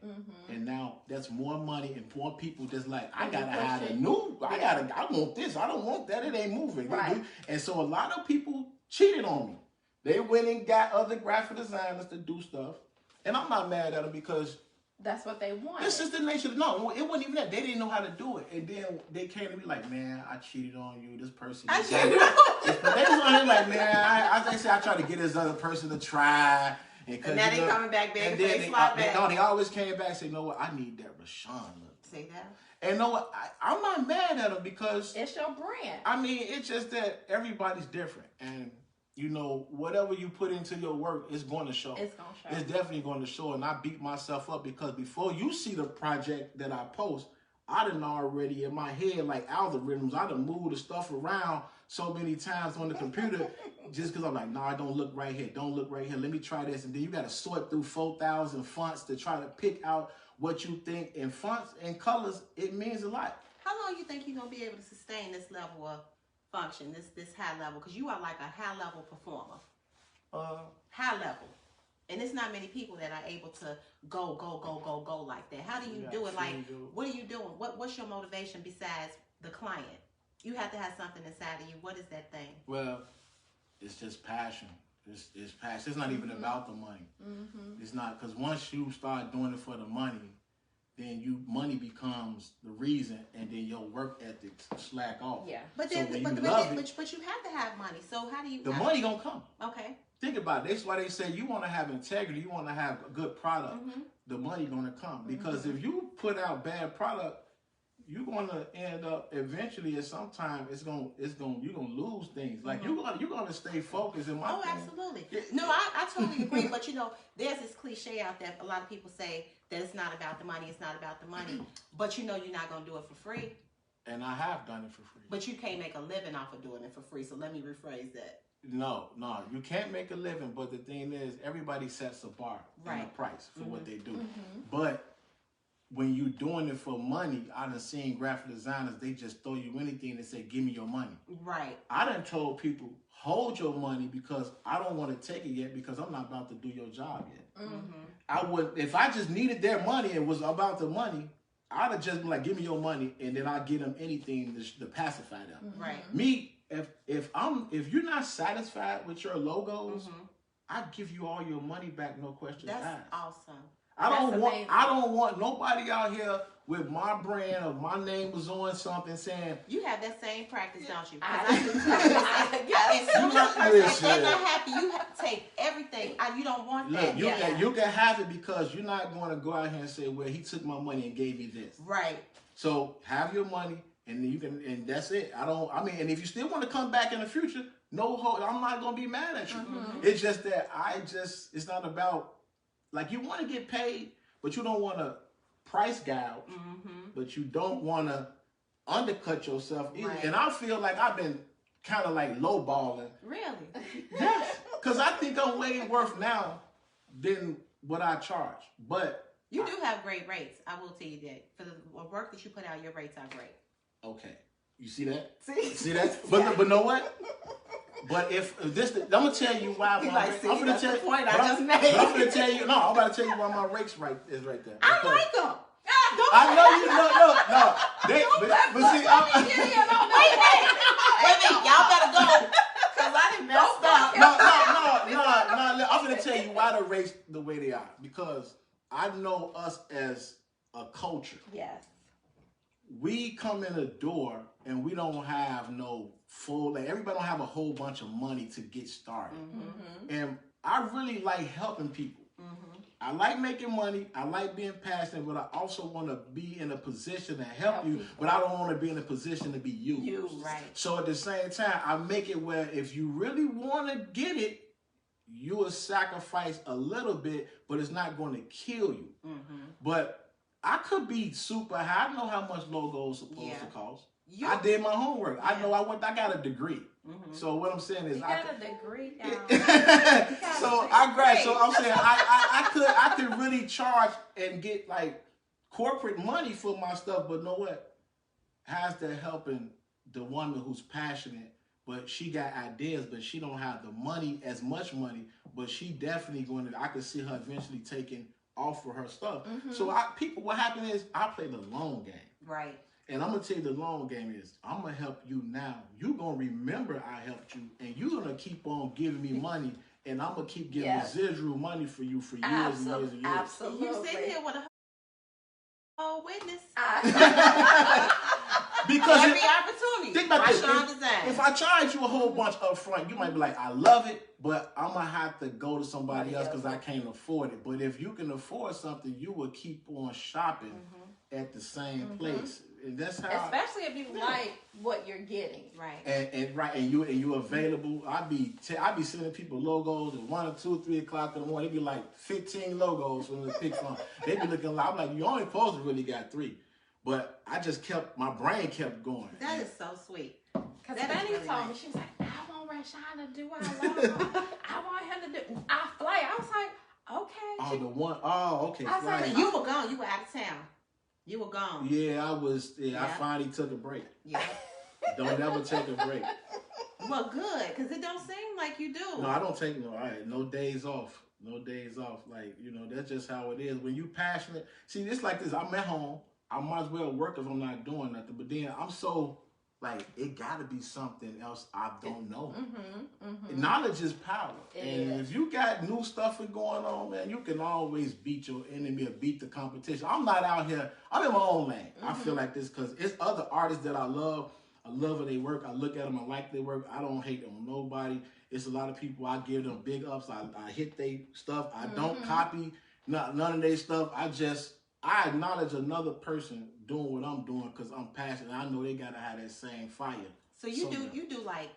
And now that's more money and more people just like, I got to have a new, I want this. I don't want that. It ain't moving. Right. And so a lot of people cheated on me. They went and got other graphic designers to do stuff. And I'm not mad at them because that's what they want. It's just the nature of no, it wasn't even that. They didn't know how to do it. And then they came to me like, man, I cheated on you. This person. They was on here like, man, I tried to get this other person to try. And now they coming back big. They always came back and say, you know what, I need that Rashaun look. Say that. And you know what, I'm not mad at them because it's your brand. I mean, it's just that everybody's different. And you know, whatever you put into your work, it's going to show. It's going to show. It's definitely going to show. And I beat myself up because before you see the project that I post, I done already in my head, like algorithms, I done moved the stuff around so many times on the computer just because I'm like, no, I don't look right here. Don't look right here. Let me try this. And then you got to sort through 4,000 fonts to try to pick out what you think. And fonts and colors, it means a lot. How long you think you're going to be able to sustain this level of function, this high level, because you are like a high level performer. High level. And it's not many people that are able to go like that. How do you do it? Like, what are you doing? What's your motivation besides the client? You have to have something inside of you. What is that thing? Well, it's just passion. It's passion. It's not even about the money. It's not, because once you start doing it for the money, then money becomes the reason, and then your work ethics slack off. Yeah, but you have to have money. So how do you? The money gonna come. Okay. Think about it. That's why they say you want to have integrity. You want to have a good product. The money gonna come because if you put out bad product, you're gonna end up eventually at some time you're gonna lose things. Like you're gonna stay focused. Absolutely. No, I totally agree. But you know, there's this cliche out there. A lot of people say that it's not about the money. It's not about the money. But you know, you're not gonna do it for free. And I have done it for free. But you can't make a living off of doing it for free. So let me rephrase that. No, you can't make a living. But the thing is, everybody sets a bar and a price for what they do. But when you're doing it for money, I done seen graphic designers, they just throw you anything and say, give me your money. Right. I done told people, hold your money because I don't want to take it yet because I'm not about to do your job yet. I would, if I just needed their money and was about the money, I'd have just been like, give me your money, and then I'll give them anything to pacify them. Right. Me, if you're not satisfied with your logos, I'd give you all your money back, no questions asked. That's awesome. I don't want nobody out here with my brand or my name was on something saying you have that same practice, don't you? Yes. If they're not happy, you have to take everything. You don't want that. You can have it because you're not going to go out here and say, well, he took my money and gave me this. Right. So have your money and you can, and that's it. And if you still want to come back in the future, I'm not going to be mad at you. It's just that it's not about, like, you want to get paid, but you don't want to price gouge, but you don't want to undercut yourself either. Right. And I feel like I've been kind of like lowballing. Really? Yes. Because I think I'm way worth now than what I charge. But you do have great rates. I will tell you that. For the work that you put out, your rates are great. Okay. You see that? See that? But know what? But if this, I'm gonna tell you why. I'm gonna tell you. Point I just made. I'm gonna tell you. No, I'm about to tell you why my rates is right there. I like them. I know you no. But see, wait, y'all better go. Cause I didn't mess up. No. I'm gonna tell you why the rates the way they are, because I know us as a culture. Yes. We come in the door and we don't have no full. Like, everybody don't have a whole bunch of money to get started. And I really like helping people. I like making money. I like being passionate, but I also want to be in a position to help you. People. But I don't want to be in a position to be used. Right. So at the same time, I make it where if you really want to get it, you will sacrifice a little bit, but it's not going to kill you. But I could be super high. I know how much logo is supposed to cost. I did my homework. I know I got a degree. So what I'm saying is, you got a degree now. So I graduated. So I'm saying I could really charge and get like corporate money for my stuff, but know what? How's that helping the woman who's passionate, but she got ideas, but she don't have the money, as much money, but she definitely going to. I could see her eventually taking off for her stuff. So what happened is I play the long game. Right. And I'm going to tell you the long game is, I'm going to help you now. You're going to remember I helped you, and you're going to keep on giving me money, and I'm going to keep getting residual money for you for years and years and years. Absolutely. You sit here with a whole witness. Because every opportunity. Think about this. Rashaun design. If I charge you a whole bunch up front, you might be like, I love it, but I'm going to have to go to somebody else because I can't afford it. But if you can afford something, you will keep on shopping at the same place. And that's how. Especially if you like what you're getting, right? And you available. I be sending people logos at 1 or 2, 3 o'clock in the morning. They be like 15 logos from the pick from. They be looking like, I'm like, you only supposed to really got 3, but I just my brain kept going. That is so sweet. Because Fanny told me, she was like, I want Rashaun to do what I want. I want him to do. I fly. I was like, okay. Oh, the one. Oh, okay. I was like, you were gone. You were out of town. You were gone. Yeah, I was. Yeah, I finally took a break. Yeah. Don't ever take a break. Well, good, because it don't seem like you do. No, I don't take no days off. No days off. Like, that's just how it is. When you passionate, see, it's like this. I'm at home. I might as well work if I'm not doing nothing. But then I'm so like, it got to be something else I don't know. Knowledge is power. And if you got new stuff going on, man, you can always beat your enemy or beat the competition. I'm not out here. I'm in my own lane. I feel like this because it's other artists that I love. I love how they work. I look at them. I like their work. I don't hate on nobody. It's a lot of people. I give them big ups. I hit their stuff. I don't copy none of their stuff. I acknowledge another person doing what I'm doing because I'm passionate. I know they gotta have that same fire. So you do like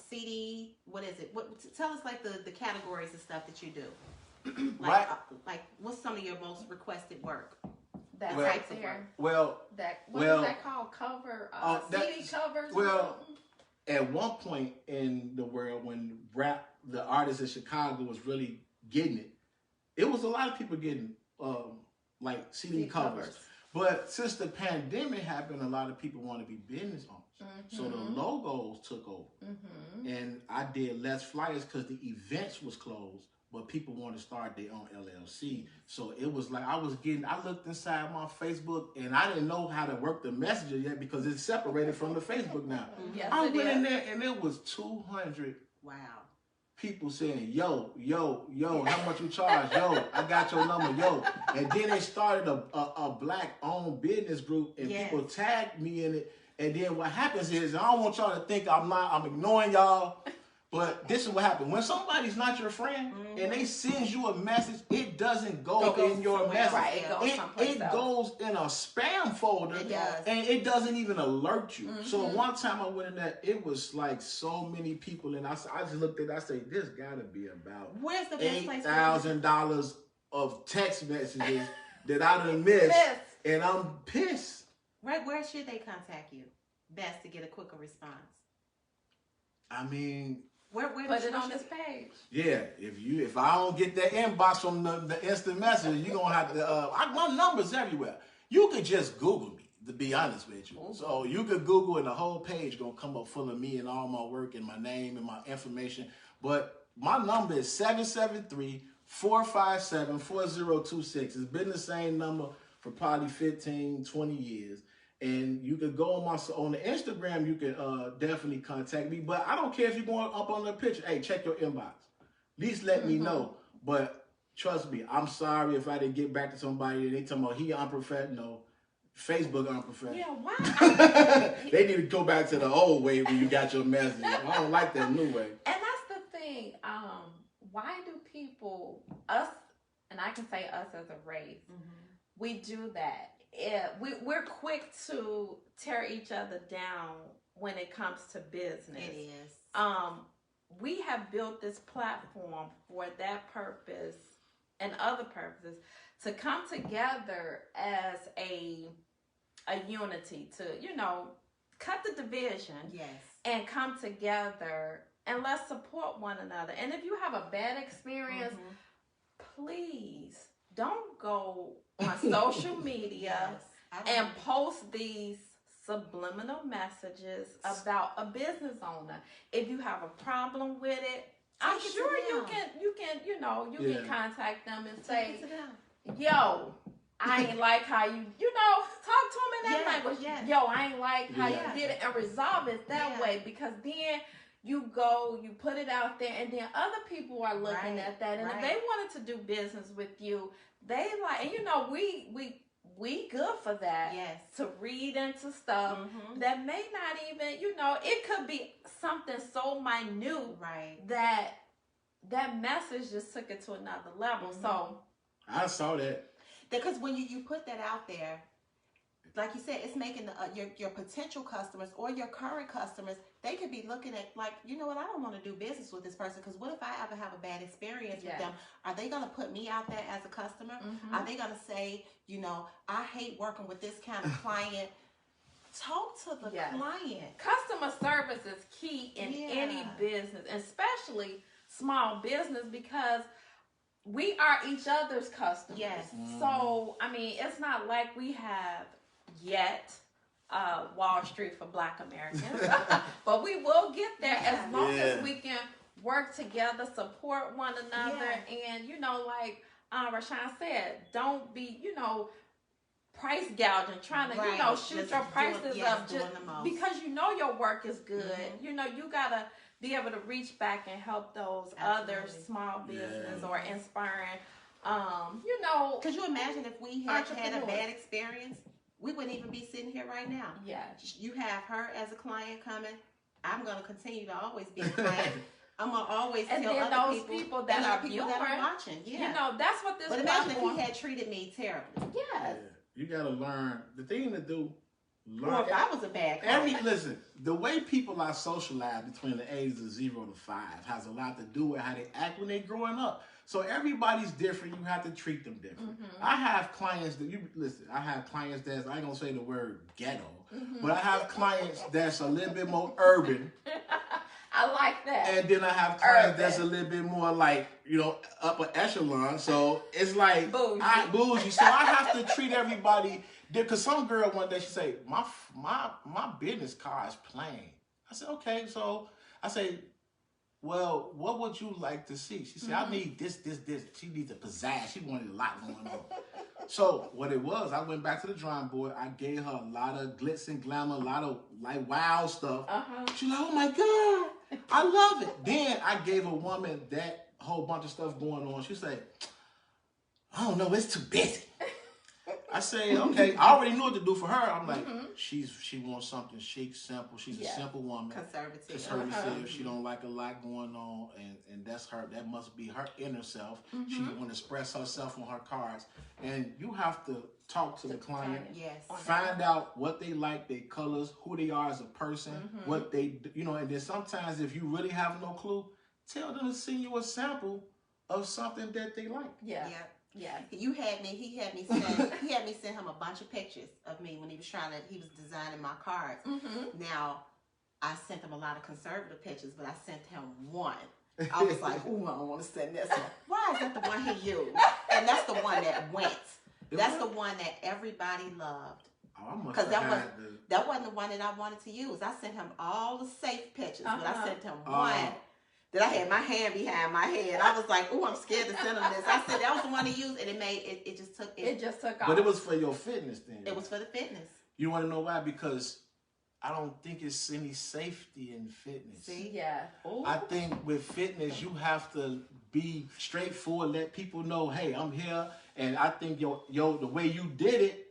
CD. What is it? Tell us like the categories of stuff that you do. Like what's some of your most requested work? That right there. Well, is that called? Cover CD covers. Well, at one point in the world when the artists in Chicago was really getting it, it was a lot of people getting like CD covers. But since the pandemic happened, a lot of people want to be business owners. So the logos took over. And I did less flyers because the events was closed, but people want to start their own LLC. So it was like I looked inside my Facebook and I didn't know how to work the messenger yet because it's separated from the Facebook now. I went in there and it was 200. Wow. People saying, yo, how much you charge? Yo, I got your number, yo. And then they started a black-owned business group, and people tagged me in it. And then what happens is, I don't want y'all to think I'm ignoring y'all, but this is what happens. When somebody's not your friend, and they send you a message, it doesn't go in your message. Right, it goes in a spam folder, and it doesn't even alert you. So one time I went in there, it was like so many people, and I just looked at it, I said, this gotta be about $8,000 of text messages that I done missed, and I'm pissed. Right, where should they contact you best to get a quicker response? I mean, where put it on this page. Yeah, if I don't get that inbox from the instant message, you're gonna have to. My number's everywhere. You could just Google me. to be honest with you. Ooh. So you could Google and the whole page gonna come up full of me and all my work and my name and my information. But my number is 773-457-4026. It's been the same number for probably 15, 20 years. And you could go on the Instagram, you can definitely contact me. But I don't care if you're going up on the picture. Hey, check your inbox. At least let me know. But trust me, I'm sorry if I didn't get back to somebody and they talking about he unprofessional, Facebook unprofessional. Yeah, why? They need to go back to the old way when you got your message. I don't like that new way. And that's the thing. Why do people, us, and I can say us as a race, we do that. We're quick to tear each other down when it comes to business. It is. We have built this platform for that purpose and other purposes to come together as a unity to, cut the division. Yes. And come together and let's support one another. And if you have a bad experience, please don't go on social media and post these subliminal messages about a business owner. If you have a problem with it, I'm sure you can can contact them and say, yo, I ain't like how you talk to them in that language. Yes. Yo, I ain't like how you did it, and resolve it that way, because then you put it out there, and then other people are looking at that, and if they wanted to do business with you, they and we good for that. Yes. To read into stuff that may not even, it could be something so minute that message just took it to another level. So I saw that. Because when you put that out there, like you said, it's making your potential customers or your current customers, they could be looking at like, you know what, I don't want to do business with this person, because what if I ever have a bad experience with them? Are they going to put me out there as a customer? Are they going to say, I hate working with this kind of client? Talk to the client. Customer service is key in any business, especially small business, because we are each other's customers. Yes. So, I mean, it's not like we have yet Wall Street for Black Americans, but we will get there as long as we can work together, support one another, and, like Rashaun said, don't be, price gouging, trying to, shoot your prices up just because your work is good. You gotta be able to reach back and help those other small business or inspiring, Could you imagine if we had a bad experience? We wouldn't even be sitting here right now. Yeah. You have her as a client coming. I'm going to continue to always be a client. I'm going to always tell other people that are watching. Yeah. That's what this But imagine if he had treated me terribly. Yes. You got to learn. The thing to do, or if I was a bad client. Listen, the way people are socialized between the ages of 0 to 5 has a lot to do with how they act when they're growing up. So everybody's different. You have to treat them different. I have clients that I have clients that's, I ain't gonna say the word ghetto, but I have clients that's a little bit more urban. I like that. And then I have clients that's a little bit more like, upper echelon. So it's like bougie. So I have to treat everybody. Because some girl one day she say, my business card is plain. I said, okay. So I say, well, what would you like to see? She said, I need this. She needs a pizzazz. She wanted a lot going on. So what it was, I went back to the drawing board. I gave her a lot of glitz and glamour, a lot of like wild stuff. She's like, oh my God, I love it. Then I gave a woman that whole bunch of stuff going on. She said, I don't know, it's too busy. I say, okay, I already knew what to do for her. I'm like, she wants something chic, simple. She's a simple woman. Conservative. She don't like a lot going on, and that's her. That must be her inner self. She want to express herself on her cards. And you have to talk to the client. Find out what they like, their colors, who they are as a person, what they, and then sometimes if you really have no clue, tell them to send you a sample of something that they like. Yeah. He had me send him a bunch of pictures of me when he was designing my cards. Now, I sent him a lot of conservative pictures, but I sent him one. I was like, ooh, I don't want to send this one. Why is that the one he used? And that's the one that went. That's the one that everybody loved. Oh, I must Because have that wasn't the one that I wanted to use. I sent him all the safe pictures, but I sent him one that I had my hand behind my head. I was like, oh, I'm scared to send him this. I said that was the one to use, and it just took off. But it was for your fitness thing. It was for the fitness. You want to know why? Because I don't think it's any safety in fitness. See? Yeah. Ooh. I think with fitness, you have to be straightforward, let people know, hey, I'm here. And I think the way you did it,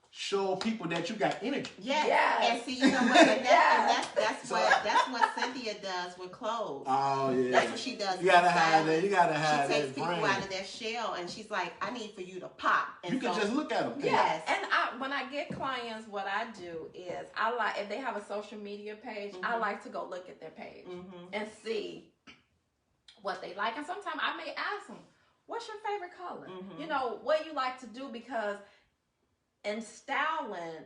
show people that you got energy. Yes. And see, you know what? And that's what Cynthia does with clothes. Oh yeah. That's what she does. You gotta have that. You gotta have that. She takes people out of their shell, and she's like, I need for you to pop. And you can just look at them. Yes. And when I get clients, what I do is I like, if they have a social media page, I like to go look at their page and see what they like. And sometimes I may ask them, what's your favorite color? You know, what you like to do, because in styling,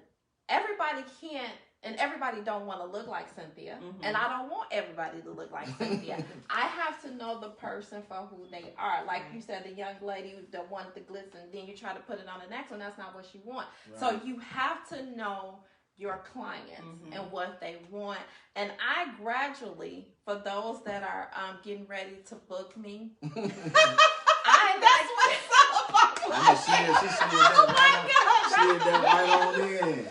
everybody can't, and everybody don't want to look like Cynthia, and I don't want everybody to look like Cynthia. I have to know the person for who they are. Like you said, the young lady that wanted the glitz, and then you try to put it on the next one. That's not what she wants. Right. So you have to know your clients and what they want. And I gradually, for those that are getting ready to book me, that's what it's all about. I see that right on in.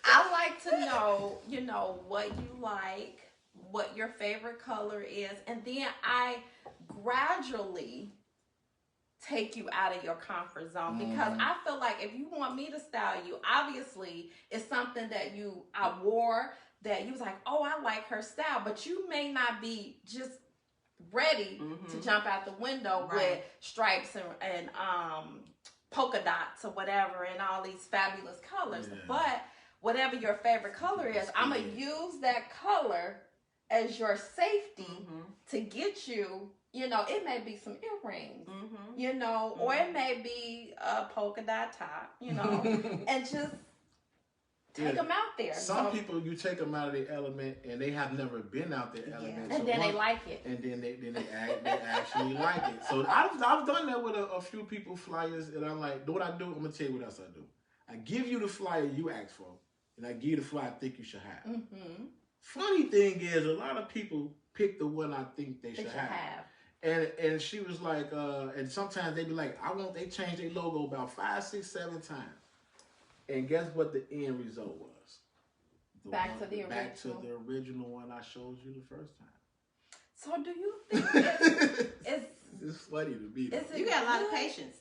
I like to know, you know, what you like, what your favorite color is, and then I gradually take you out of your comfort zone, because I feel like if you want me to style you, obviously it's something that I wore that you was like, oh, I like her style, but you may not be just ready to jump out the window with stripes and polka dots or whatever and all these fabulous colors. But whatever your favorite color is, I'm going to use that color as your safety to get you, you know, it may be some earrings, you know, or it may be a polka dot top, you know, and just take them out there. Some people, you take them out of their element and they have never been out their element. And so then they like it. And then they actually like it. So I've done that with a few people, flyers, and I'm like, know what I do? I'm going to tell you what else I do. I give you the flyer you asked for, and I give you the flyer I think you should have. Funny thing is, a lot of people pick the one I think they should have. And she was like, and sometimes they be like, they change their logo about 5, 6, 7 times. And guess what the end result was? Back to the original one I showed you the first time. So do you think it's funny to me. You got a lot of patience.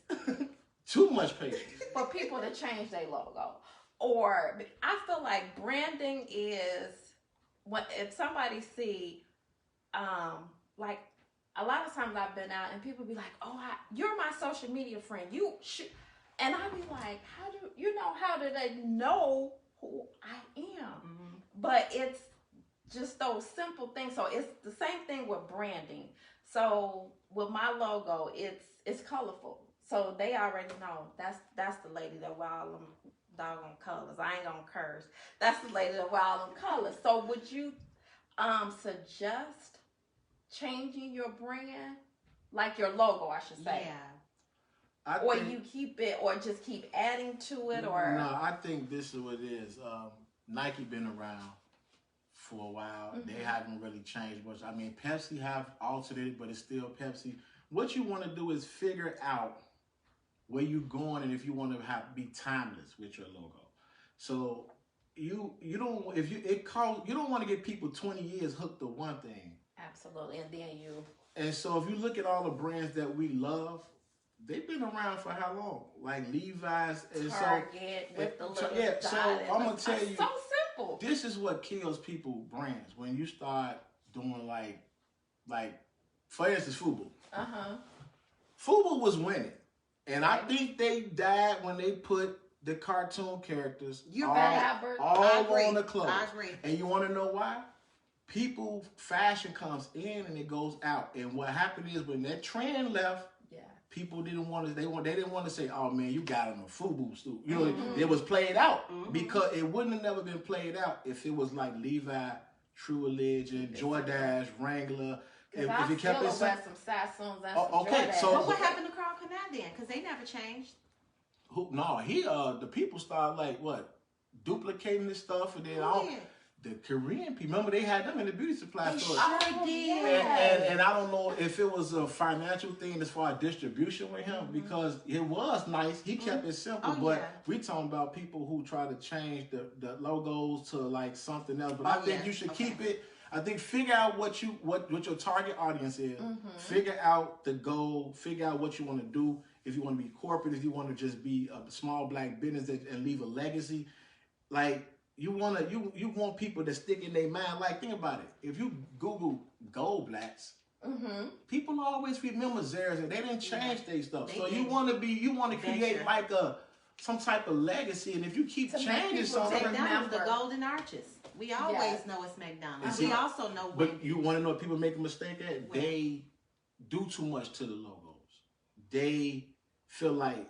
Too much patience. For people to change their logo. Or I feel like branding is if somebody see, like a lot of times I've been out and people be like, oh, you're my social media friend. You should. And I be like, how do they know who I am? But it's just those simple things. So it's the same thing with branding. So with my logo, it's colorful. So they already know that's the lady that wear all them doggone colors. I ain't gonna curse. That's the lady that wear all them colors. So would you suggest changing your brand? Like your logo, I should say. Yeah. You keep it, or just keep adding to it, or no? I think this is what it is. Nike been around for a while. They haven't really changed much. I mean, Pepsi have altered it, but it's still Pepsi. What you want to do is figure out where you're going, and if you want to be timeless with your logo. So you don't want to get people 20 years hooked to one thing. Absolutely, and then you. And so if you look at all the brands that we love, they've been around for how long? Like Levi's and Target with the little dot. So I'm gonna tell you, so simple. This is what kills people brands when you start doing like for instance, FUBU. FUBU was winning, and I think they died when they put the cartoon characters all on the clothes. I agree. And you want to know why? Fashion comes in and it goes out, and what happened is when that trend left. People didn't want to. They didn't want to say, "Oh man, you got him a FUBU suit." You know, it was played out because it wouldn't have never been played out if it was like Levi, True Religion, Jordache, Wrangler. If it kept it some Sassoons and some Jordache. So, but what happened to Carl Canal then? Because they never changed. The people started like what? duplicating this stuff, and then Yeah. the Korean people, remember they had them in the beauty supply store. Sure did. And I don't know if it was a financial thing as far as distribution with him, because it was nice. He kept it simple, but we talking about people who try to change the logos to like something else. But I think you should keep it. I think figure out what your target audience is. Figure out the goal. Figure out what you want to do. If you want to be corporate, if you want to just be a small black business and leave a legacy, like you want people to stick in their mind. Like, think about it. If you Google Goldblatts, people always remember Zara's, and they didn't change their stuff. So you want to create like some type of legacy, and if you keep changing something, McDonald's, the Golden Arches. We always know it's McDonald's. We also know. But you want to know what people make a mistake at? They do too much to the logos. They feel like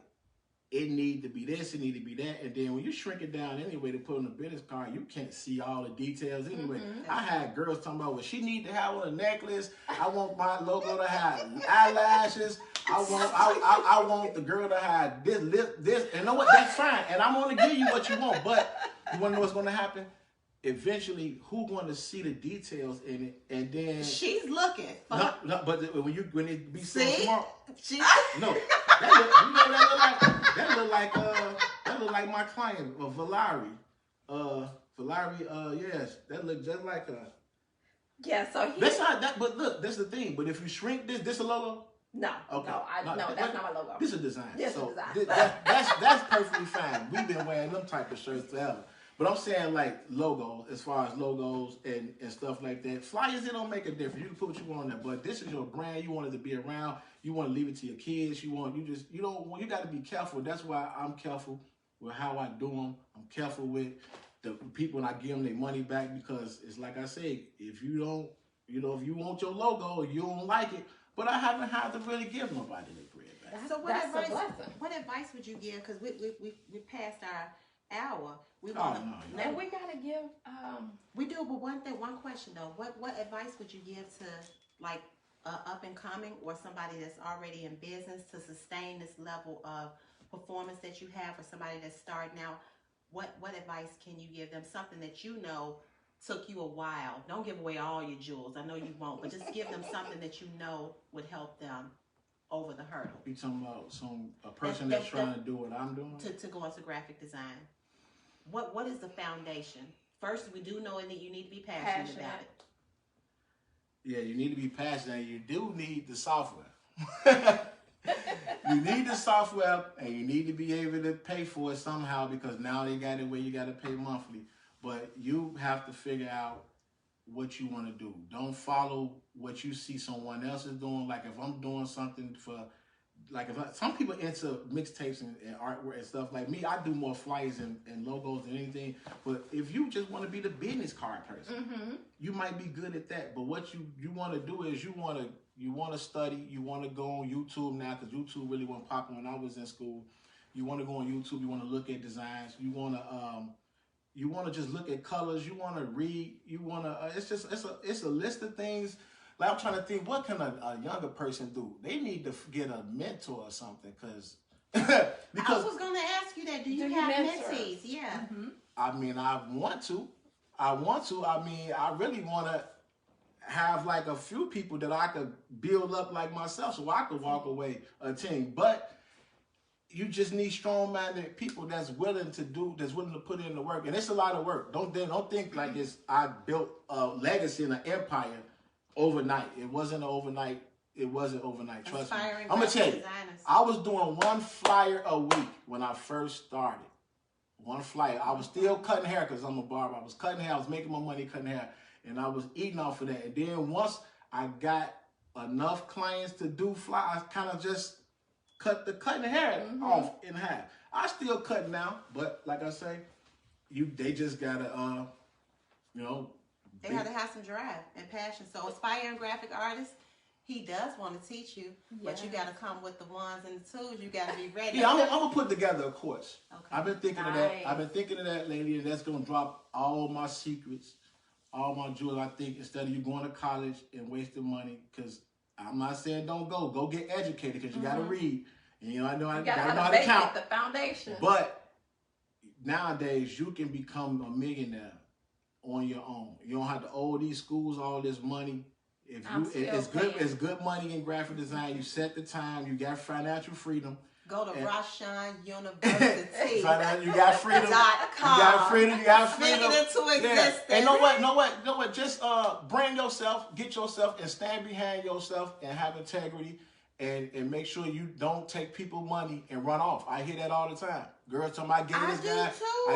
it need to be this, it need to be that, and then when you shrink it down anyway to put on a business card, you can't see all the details anyway. I had girls talking about what she need to have on a necklace. I want my logo to have eyelashes. I want the girl to have this lip, this, and know what? That's fine, and I'm gonna give you what you want. But you wanna know what's gonna happen? Eventually, who's going to see the details in it, and then she's looking. No, but when it be seen tomorrow, no, that look like my client, Valari. Yes, that look just like her. Yeah, so that's not that. But look, that's the thing. But if you shrink this a logo. No, okay. No, that's not my logo. This is a design. This so is a design. That's perfectly fine. We've been wearing them type of shirts forever. But I'm saying like logos, as far as logos and stuff like that. Flyers, it don't make a difference. You can put what you want on there. But this is your brand. You want it to be around. You want to leave it to your kids. You got to be careful. That's why I'm careful with how I do them. I'm careful with the people when I give them their money back, because it's like I say, if you don't, if you want your logo, you don't like it. But I haven't had to really give nobody their bread back. So what advice would you give? Because we passed our hour. We want to, and we gotta give. We do, but one question though. What advice would you give to like up and coming or somebody that's already in business to sustain this level of performance that you have, or somebody that's starting out? What advice can you give them? Something that you know took you a while. Don't give away all your jewels. I know you won't, but just give them something that you know would help them over the hurdle. You talking about a person that's trying to do what I'm doing? To go into graphic design. What is the foundation? First, we do know that you need to be passionate about it. Yeah, you need to be passionate. You do need the software. You need the software, and you need to be able to pay for it somehow, because now they got it where you got to pay monthly. But you have to figure out what you want to do. Don't follow what you see someone else is doing. Like if I'm doing something for, like some people into mixtapes and artwork and stuff. Like me, I do more flyers and logos than anything. But if you just want to be the business card person, you might be good at that. But what you want to do is you want to study. You want to go on YouTube now, because YouTube really wasn't popular when I was in school. You want to go on YouTube. You want to look at designs. You want to just look at colors. You want to read. You want to. It's a list of things. Like I'm trying to think, what can a younger person do? They need to get a mentor or something, because I was going to ask you that. Do you have mentees? Yeah. I mean, I want to. I mean, I really want to have like a few people that I could build up like myself, so I could walk away a team. But you just need strong-minded people that's willing to put in the work, and it's a lot of work. Don't think like I built a legacy and an empire overnight. It wasn't overnight. Trust me. I'm gonna tell you, I was doing one flyer a week when I first started. One flyer. I was still cutting hair because I'm a barber. I was cutting hair. I was making my money cutting hair, and I was eating off of that. And then once I got enough clients to do fly, I kind of just cutting the hair off in half. I still cut now, but like I say, they just gotta they have to have some drive and passion. So aspiring graphic artist, he does want to teach you, but you got to come with the ones and the tools. You got to be ready. Yeah, I'm gonna put together a course. Okay. I've been thinking of that. I've been thinking of that, lady, and that's gonna drop all my secrets, all my jewels. I think instead of you going to college and wasting money, because I'm not saying don't go get educated, because you got to read. And I know I got to know how to count. The foundation. But nowadays you can become a millionaire on your own. You don't have to owe these schools all this money. If you, it's good money in graphic design. You set the time. You got financial freedom. Go to Rashaun University. You got freedom. You got freedom. You got freedom. Speak it into existence. Yeah. And know what? Just brand yourself, get yourself, and stand behind yourself, and have integrity, and make sure you don't take people money and run off. I hear that all the time. Girls tell me I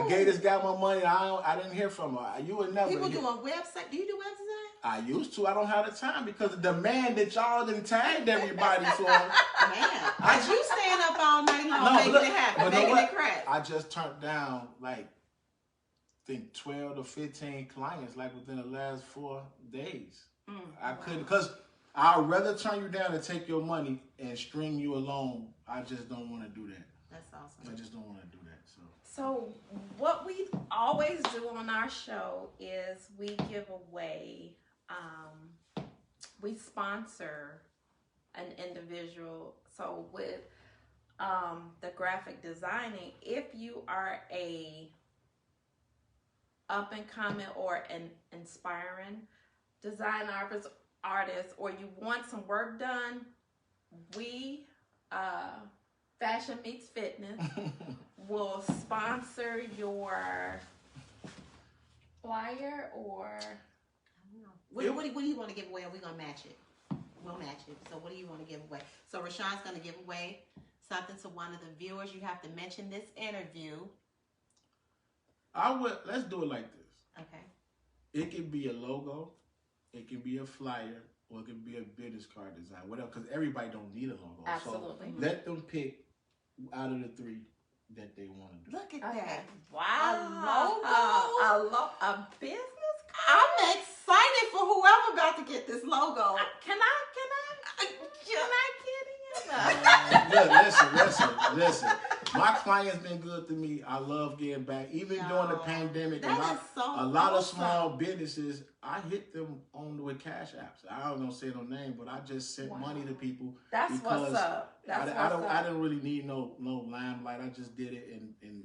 gave this guy my money. I didn't hear from her. You would never. People doing website. Do you do web design? I used to. I don't have the time because the demand that y'all done tagged everybody for. Man, but you staying up all night long making it happen, making it crack. I just turned down like, I think 12 to 15 clients like within the last 4 days. I couldn't, because I'd rather turn you down and take your money and string you along. I just don't want to do that. That's awesome. I just don't want to do that. So what we always do on our show is we give away, we sponsor an individual. So with the graphic designing, if you are a up and coming or an inspiring design artist, or you want some work done, we Fashion Meets Fitness will sponsor your flyer, or what do you want to give away, and we're gonna match it. We'll match it. So what do you want to give away? So Rashaun's gonna give away something to one of the viewers. You have to mention this interview. Let's do it like this. Okay. It could be a logo, it can be a flyer, or it could be a business card design, whatever, because everybody don't need a logo. Absolutely. So let them pick out of the 3 that they want to do. Look at that. Wow. A business card? I'm excited for whoever about to get this logo. Can I get in? Listen. My clients been good to me. I love getting back. Even during the pandemic, a lot of small businesses, I hit them with cash apps. I don't know say no name, but I just sent money to people. That's what's up. I didn't really need no limelight. I just did it, and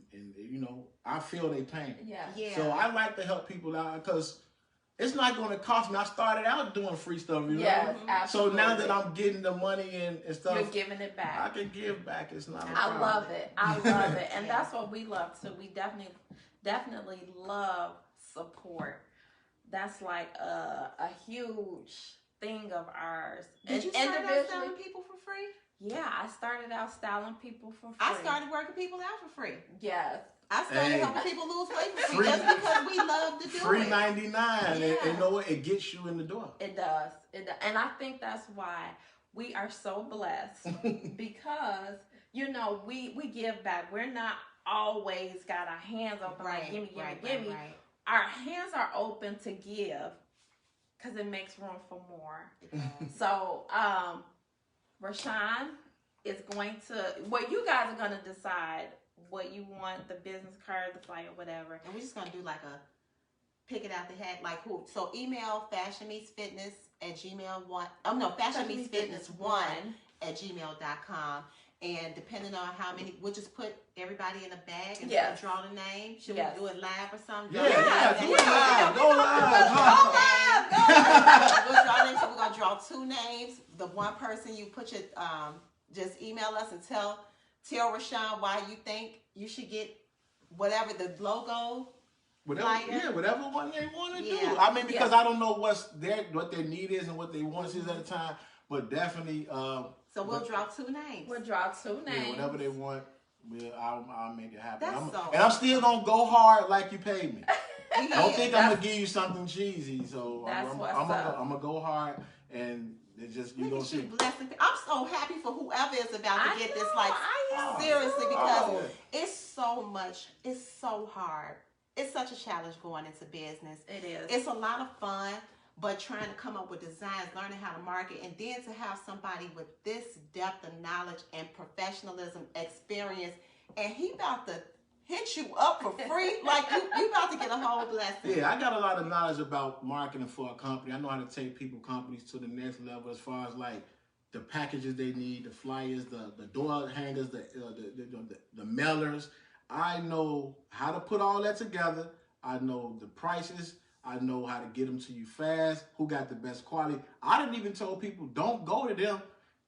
I feel they pain. Yeah. So I like to help people out because it's not going to cost me. I started out doing free stuff, you know? Absolutely. So now that I'm getting the money and stuff, you're giving it back. I can give back. It's not a I problem. love it. I love it. And that's what we love too. We definitely love support. That's like a huge thing of ours. Did you start out styling people for free? Yeah, I started out styling people for free. I started working people out for free. Yes. I started helping people lose weight for free just because we love to do it. $3.99. And you know what? It gets you in the door. It does. And I think that's why we are so blessed because, we give back. We're not always got our hands open like gimme. Right. Our hands are open to give because it makes room for more. So, Rashaun is going to, you guys are going to decide what you want, the business card, the flyer, whatever. And we're just going to do like a pick it out the hat, like who. So email fashionmeetsfitness at gmail1. Oh no, fashionmeetsfitness1 at gmail.com. And depending on how many, we'll just put everybody in a bag and draw the name. Should we do it live or something? Do it live. Go live. We'll draw names. So we're going to draw 2 names. The one person you put your, just email us and tell Rashaun why you think you should get whatever the logo. Whatever one they want to do. I mean, because I don't know what their need is and what they want to see at a time, but definitely. So we'll draw 2 names. Yeah, whatever they want, I'll make it happen. And I'm still gonna go hard like you paid me. Don't think I'm gonna give you something cheesy. So I'm gonna go hard and. Just you don't see. I'm so happy for whoever is about to get this. Like seriously, because it's so much. It's so hard. It's such a challenge going into business. It is. It's a lot of fun, but trying to come up with designs, learning how to market, and then to have somebody with this depth of knowledge and professionalism, experience, and he about to hit you up for free. Like you about to get a whole blessing. Yeah, I got a lot of knowledge about marketing for a company. I know how to take companies to the next level as far as like the packages they need, the flyers, the door hangers, the mailers. I know how to put all that together. I know the prices. I know how to get them to you fast. Who got the best quality? I didn't even tell people don't go to them.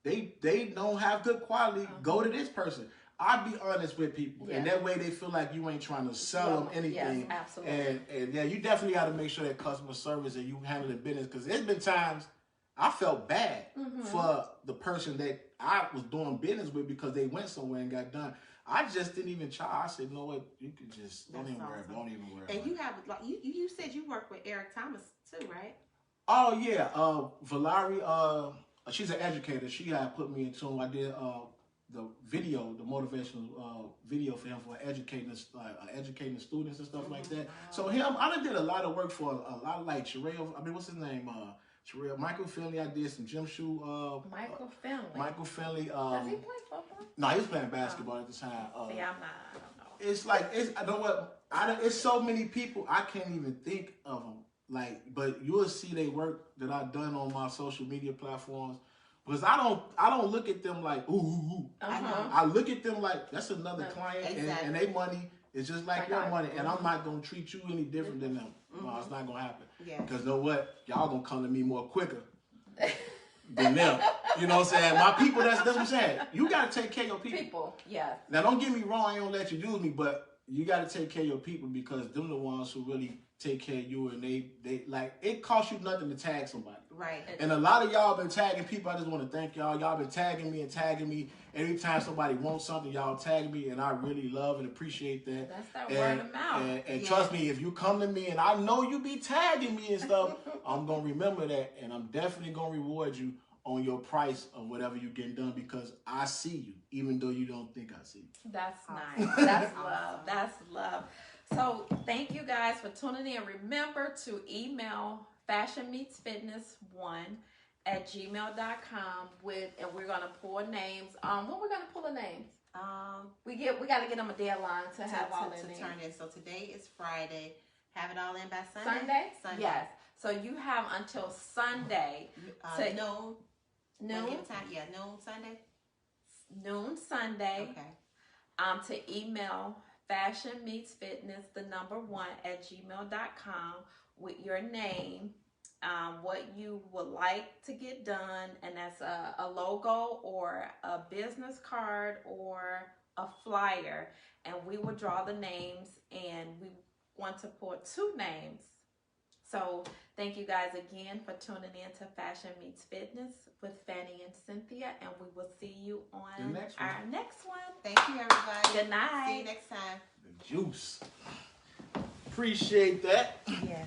They don't have good quality. Go to this person. I'd be honest with people, and that way they feel like you ain't trying to sell them anything. Yes, absolutely. And yeah, you definitely got to make sure that customer service and you handling business, because there's been times I felt bad for the person that I was doing business with because they went somewhere and got done. I just didn't even try. I said, you know what, you could just don't even worry. And you have like you said you work with Eric Thomas too, right? Oh yeah, Valari, she's an educator. She had put me in tune. I did the video, the motivational video for him for educating students and stuff like that. So him, I done did a lot of work for a lot of like Sherelle. I mean, what's his name? Sherelle, Michael Finley. I did some gym shoe. Michael Finley. Michael Finley. Does he play football? No, he was playing basketball at the time. See, I'm not. I don't know. It's like I know what. It's so many people I can't even think of them. Like, but you'll see they work that I've done on my social media platforms. Because I don't look at them like, ooh. I look at them like that's another client, and their money is just like your money, and I'm not gonna treat you any different than them. No, it's not gonna happen. Yeah. Because you know what? Y'all gonna come to me more quicker than them. You know what I'm saying? My people, that's what I'm saying. You gotta take care of your people. Yeah. Now don't get me wrong, I ain't gonna let you use me, but you gotta take care of your people because them the ones who really take care of you, and they like it costs you nothing to tag somebody. Right. And a lot of y'all been tagging people. I just want to thank y'all. Y'all been tagging me and tagging me. Every time somebody wants something, y'all tag me, and I really love and appreciate that. That's that word of mouth. And trust me, if you come to me and I know you be tagging me and stuff, I'm going to remember that, and I'm definitely going to reward you on your price of whatever you're getting done because I see you, even though you don't think I see you. That's nice. That's love. That's love. So thank you guys for tuning in. Remember to email fashionmeetsfitness1@gmail.com and we're gonna pull names. When we're gonna pull the names? We gotta get them a deadline to have all the names. Turn in. So today is Friday. Have it all in by Sunday. Sunday. Yes. So you have until Sunday to noon. Noon. Time? Yeah, noon Sunday. Noon Sunday. Okay. To email fashionmeetsfitness1@gmail.com with your name, what you would like to get done, and that's a logo or a business card or a flyer, and we will draw the names, and we want to pull 2 names. So thank you guys again for tuning in to Fashion Meets Fitness with Fanny and Cynthia, and we will see you on our next one. Thank you, everybody. Good night. See you next time. The juice. Appreciate that. Yeah.